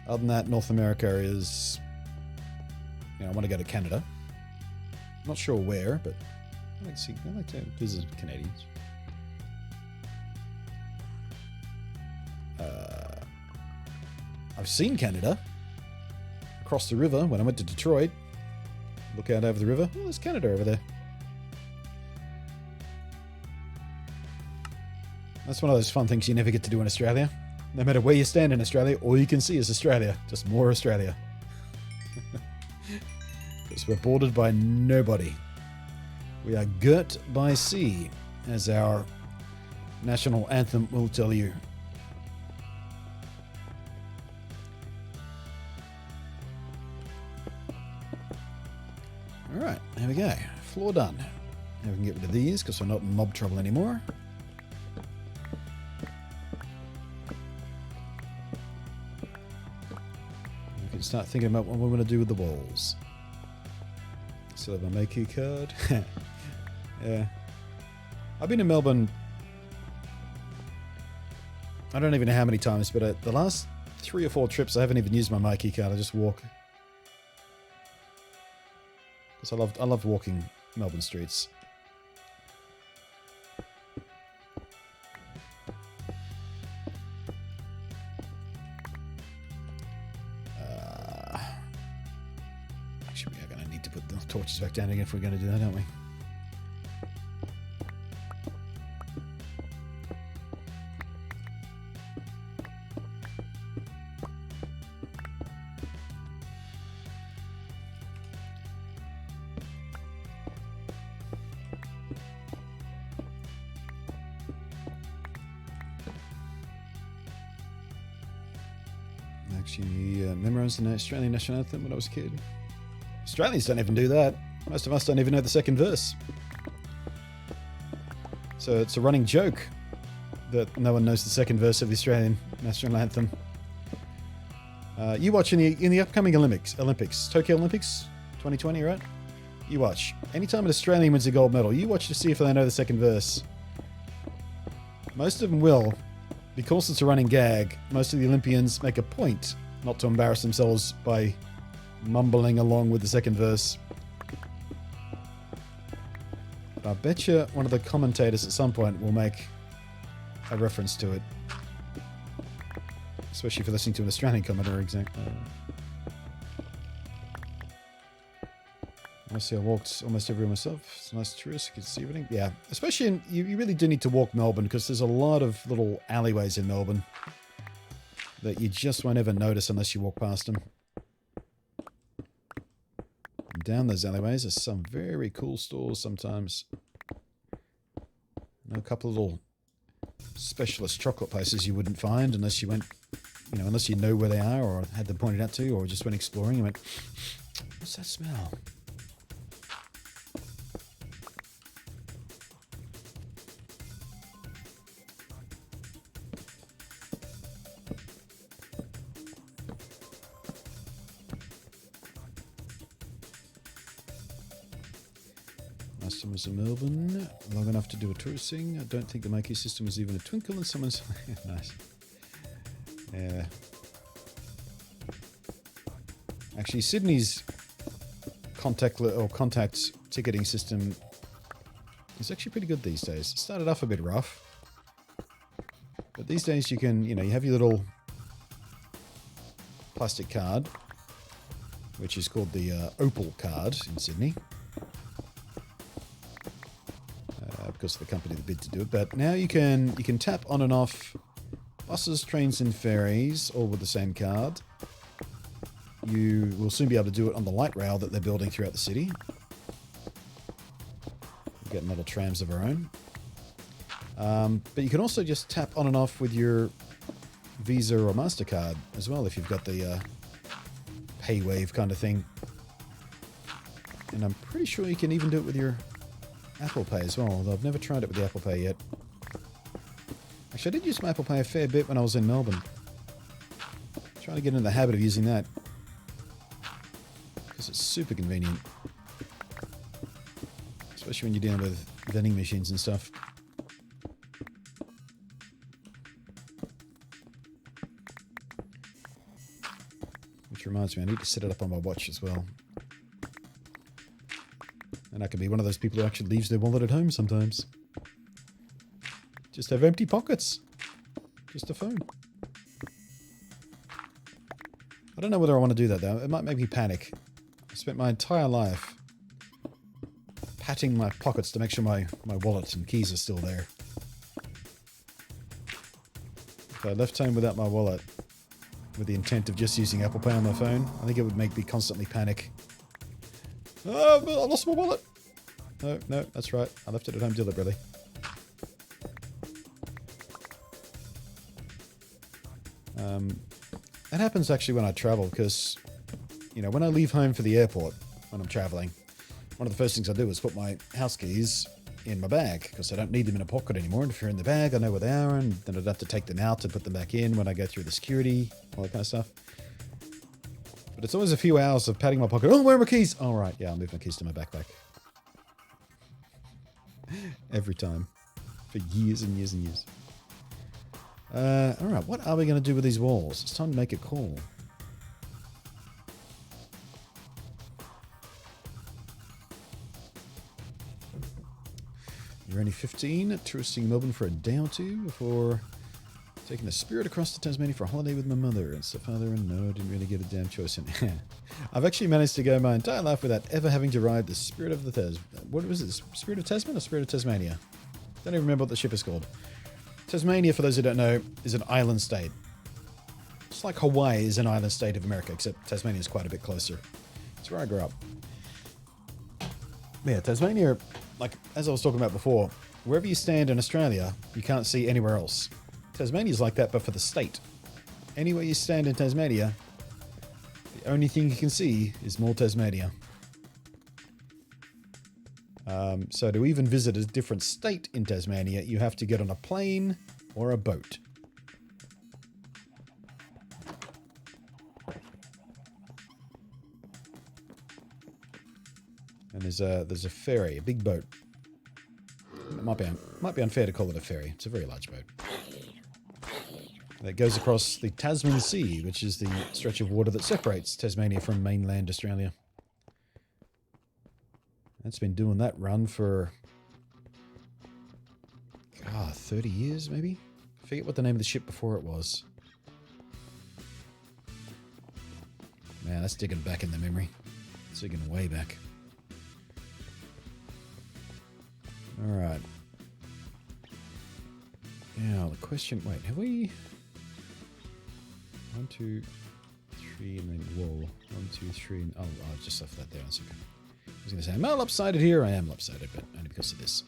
Other than that, North America is... I want to go to Canada. Not sure where, but I like to visit Canadians. I've seen Canada across the river when I went to Detroit. Look out over the river. Oh, there's Canada over there. That's one of those fun things you never get to do in Australia. No matter where you stand in Australia, all you can see is Australia. Just more Australia. Because we're bordered by nobody. We are girt by sea, as our national anthem will tell you. Alright, there we go. Floor done. Now we can get rid of these because we're not in mob trouble anymore. We can start thinking about what we're going to do with the walls. Still have my key card. Yeah. I've been in Melbourne, I don't even know how many times, but the last 3 or 4 trips I haven't even used my Mikey card. I just walk. Because I love walking Melbourne streets. Actually, we are going to need to put the torches back down again if we're going to do that, aren't we? Memorized the Australian national anthem when I was a kid. Australians don't even do that. Most of us don't even know the second verse. So it's a running joke that no one knows the second verse of the Australian national anthem. You watch in the upcoming Olympics, Tokyo Olympics 2020, right? You watch. Anytime an Australian wins a gold medal, you watch to see if they know the second verse. Most of them will. Because it's a running gag, most of the Olympians make a point not to embarrass themselves by mumbling along with the second verse. But I bet you one of the commentators at some point will make a reference to it. Especially if you're listening to an Australian commentator, exactly. I see I walked almost everywhere myself. It's a nice tourist. You can see everything. Yeah, especially you really do need to walk Melbourne because there's a lot of little alleyways in Melbourne that you just won't ever notice unless you walk past them. And down those alleyways are some very cool stores sometimes. A couple of little specialist chocolate places you wouldn't find unless you went, unless you know where they are or had them pointed out to you or just went exploring and went, what's that smell? Last time was in Melbourne, long enough to do a touristing. I don't think the Mikey system was even a twinkle in someone's... Nice. Yeah. Actually, Sydney's contact ticketing system is actually pretty good these days. It started off a bit rough. But these days you can, you have your little plastic card, which is called the Opal card in Sydney. Because of the company that bid to do it, but now you can tap on and off buses, trains, and ferries, all with the same card. You will soon be able to do it on the light rail that they're building throughout the city. We're getting little trams of our own. But you can also just tap on and off with your Visa or MasterCard as well if you've got the PayWave kind of thing. And I'm pretty sure you can even do it with your Apple Pay as well, although I've never tried it with the Apple Pay yet. Actually, I did use my Apple Pay a fair bit when I was in Melbourne. Trying to get into the habit of using that. Because it's super convenient. Especially when you're dealing with vending machines and stuff. Which reminds me, I need to set it up on my watch as well. And I can be one of those people who actually leaves their wallet at home sometimes. Just have empty pockets. Just a phone. I don't know whether I want to do that though. It might make me panic. I spent my entire life patting my pockets to make sure my wallet and keys are still there. If I left home without my wallet, with the intent of just using Apple Pay on my phone, I think it would make me constantly panic. Oh, I lost my wallet. No, that's right. I left it at home deliberately. That happens actually when I travel because, you know, when I leave home for the airport, when I'm traveling, one of the first things I do is put my house keys in my bag because I don't need them in a pocket anymore. And if you're in the bag, I know where they are, and then I'd have to take them out and put them back in when I go through the security, all that kind of stuff. But it's always a few hours of patting my pocket. Oh, where are my keys? All right, yeah, I'll move my keys to my backpack. Every time. For years and years and years. Alright, what are we going to do with these walls? It's time to make a call. You're only 15, touristing Melbourne for a day or two before taking the Spirit across to Tasmania for a holiday with my mother and stepfather, and no, I didn't really get a damn choice in it. I've actually managed to go my entire life without ever having to ride the Spirit of the what was it? Spirit of Tasman or Spirit of Tasmania? Don't even remember what the ship is called. Tasmania, for those who don't know, is an island state. It's like Hawaii is an island state of America, except Tasmania is quite a bit closer. It's where I grew up. Yeah, Tasmania, like as I was talking about before, wherever you stand in Australia, you can't see anywhere else. Tasmania's like that, but for the state. Anywhere you stand in Tasmania, the only thing you can see is more Tasmania. So to even visit a different state in Tasmania, you have to get on a plane or a boat. And there's a ferry, a big boat. It might be unfair to call it a ferry. It's a very large boat. That goes across the Tasman Sea, which is the stretch of water that separates Tasmania from mainland Australia. It's been doing that run for 30 years maybe? I forget what the name of the ship before it was. Man, that's digging back in the memory. It's digging way back. Alright. Now, the question... Wait, have we... 1, 2, 3, and then... Whoa. 1, 2, 3, and... Oh, I've just left that there. That's okay. I was going to say, I'm not lopsided here. I am lopsided, but only because of this.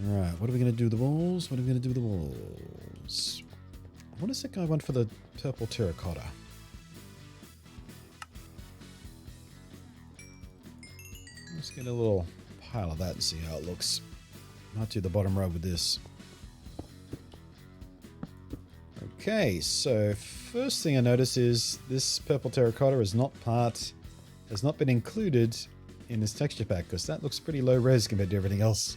Alright, what are we going to do with the walls? What are we going to do with the walls? What does that guy want for the purple terracotta? Let's get a little pile of that and see how it looks. Not do the bottom row with this. Okay, so first thing I notice is this purple terracotta is has not been included in this texture pack because that looks pretty low res compared to everything else.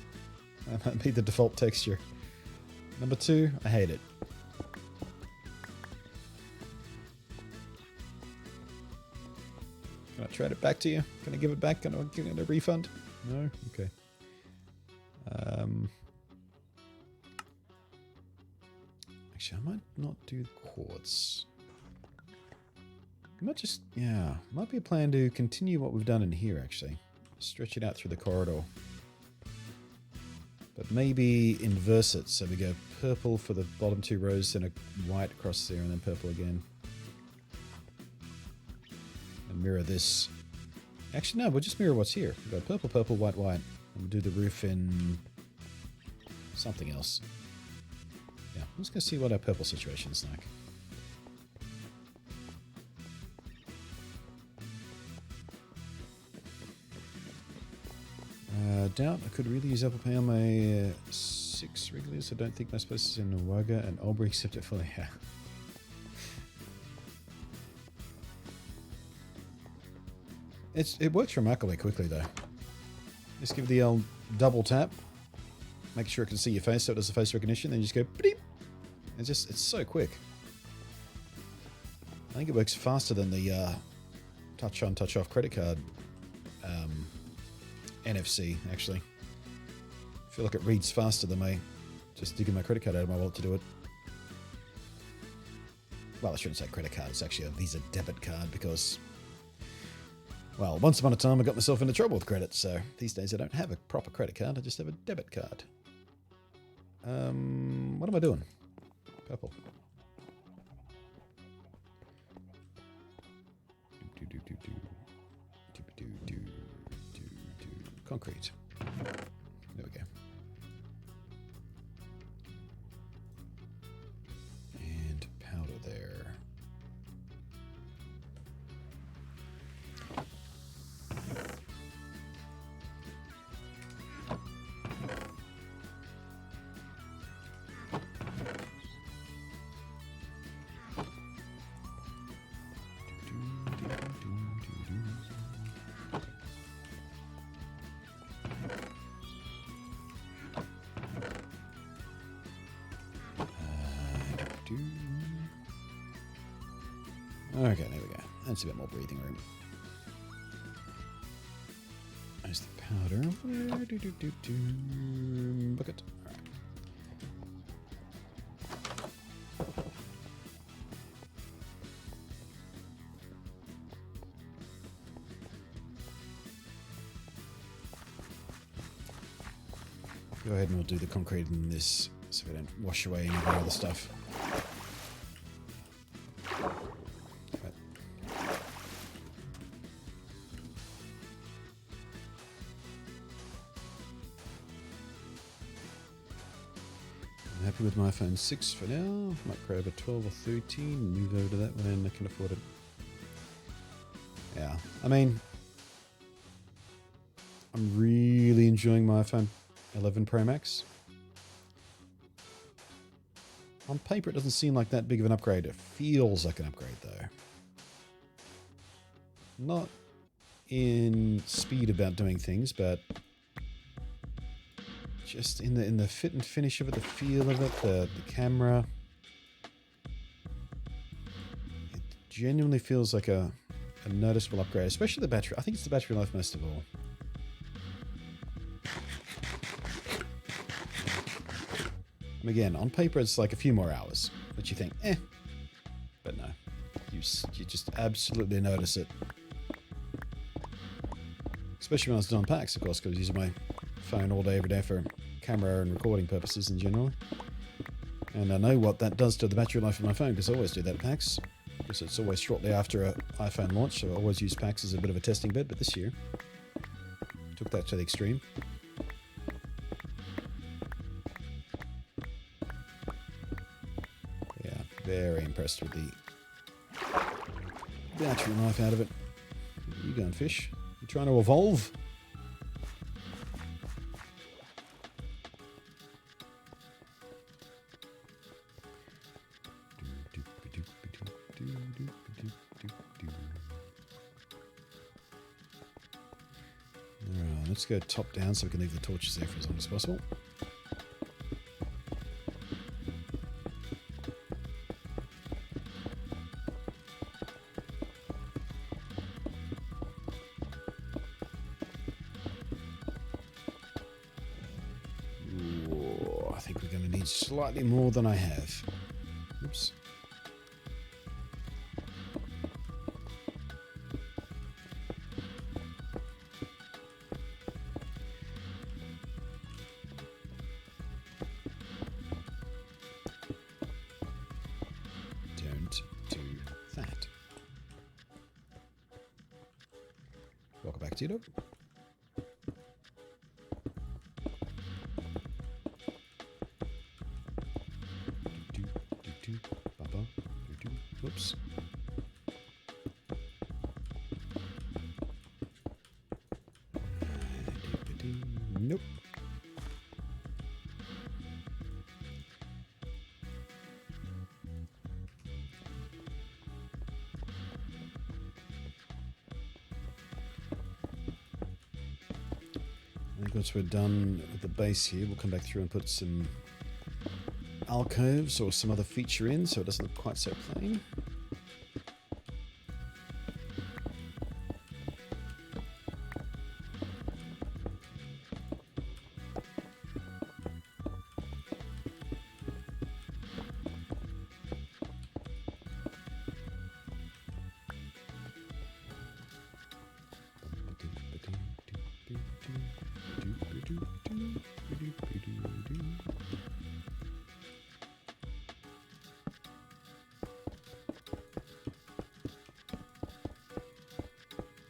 That might be the default texture. Number 2, I hate it. Can I trade it back to you? Can I give it back? Can I give it a refund? No? Okay. Actually, I might not do quartz. I might just, might be a plan to continue what we've done in here, actually. Stretch it out through the corridor. But maybe inverse it, so we go purple for the bottom 2 rows, then a white across there, and then purple again. And mirror this Actually, no, we'll just mirror what's here. We've got purple, purple, white, white. And we'll do the roof in something else. Yeah, I'm just going to see what our purple situation is like. Doubt I could really use Apple Pay on my 6 regulars. I don't think most places in Nawaga and Albury accept it fully. Yeah. It works remarkably quickly though. Just give the old double tap, make sure it can see your face, so it does the face recognition. Then you just go beep. It's so quick. I think it works faster than the touch on, touch off credit card NFC. Actually, I feel like it reads faster than my just digging my credit card out of my wallet to do it. Well, I shouldn't say credit card. It's actually a Visa debit card because, well, once upon a time I got myself into trouble with credit, so these days I don't have a proper credit card, I just have a debit card. What am I doing? Purple. Concrete. There we go. And powder there. Okay, there we go. That's a bit more breathing room. There's the powder. Bucket. Alright. Go ahead and we'll do the concrete in this so we don't wash away any of the other stuff. I'm happy with my iPhone 6 for now. Might grab a 12 or 13 and move over to that when I can afford it. Yeah, I mean, I'm really enjoying my iPhone 11 Pro Max. On paper, it doesn't seem like that big of an upgrade. It feels like an upgrade, though. Not in speed about doing things, but just in the fit and finish of it, the feel of it, the camera. It genuinely feels like a noticeable upgrade, especially the battery. I think it's the battery life most of all. And again, on paper, it's like a few more hours, but you think, eh. But no, you just absolutely notice it. Especially when I was doing packs, of course, because I was using my phone all day, every day for camera and recording purposes in general. And I know what that does to the battery life of my phone, because I always do that at packs. Because it's always shortly after an iPhone launch, so I always use packs as a bit of a testing bed, but this year, took that to the extreme. Very impressed with the battery life out of it. Where are you going, fish? You trying to evolve? Alright, let's go top down so we can leave the torches there for as long as possible. Slightly more than I have. Oops. Don't do that. Welcome back. Set it up. Whoops. Nope. I think once we're done with the base here, we'll come back through and put some alcoves or some other feature in so it doesn't look quite so plain.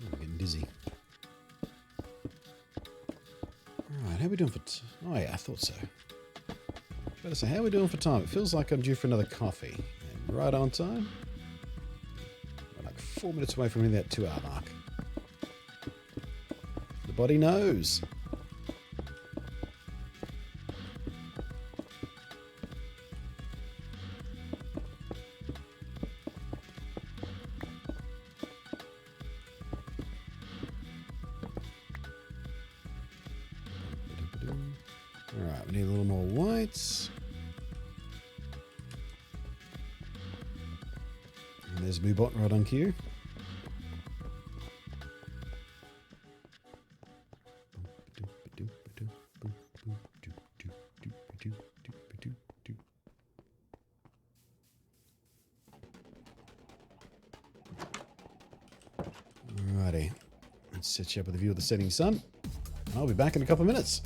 I'm getting dizzy. Alright, how are we doing for oh yeah, I thought so. Better say, how are we doing for time? It feels like I'm due for another coffee. And right on time. We're like 4 minutes away from hitting that 2 hour mark. The body knows. Alright, we need a little more whites. And there's Blue Bot right on cue. Alrighty. Let's set you up with a view of the setting sun. I'll be back in a couple of minutes.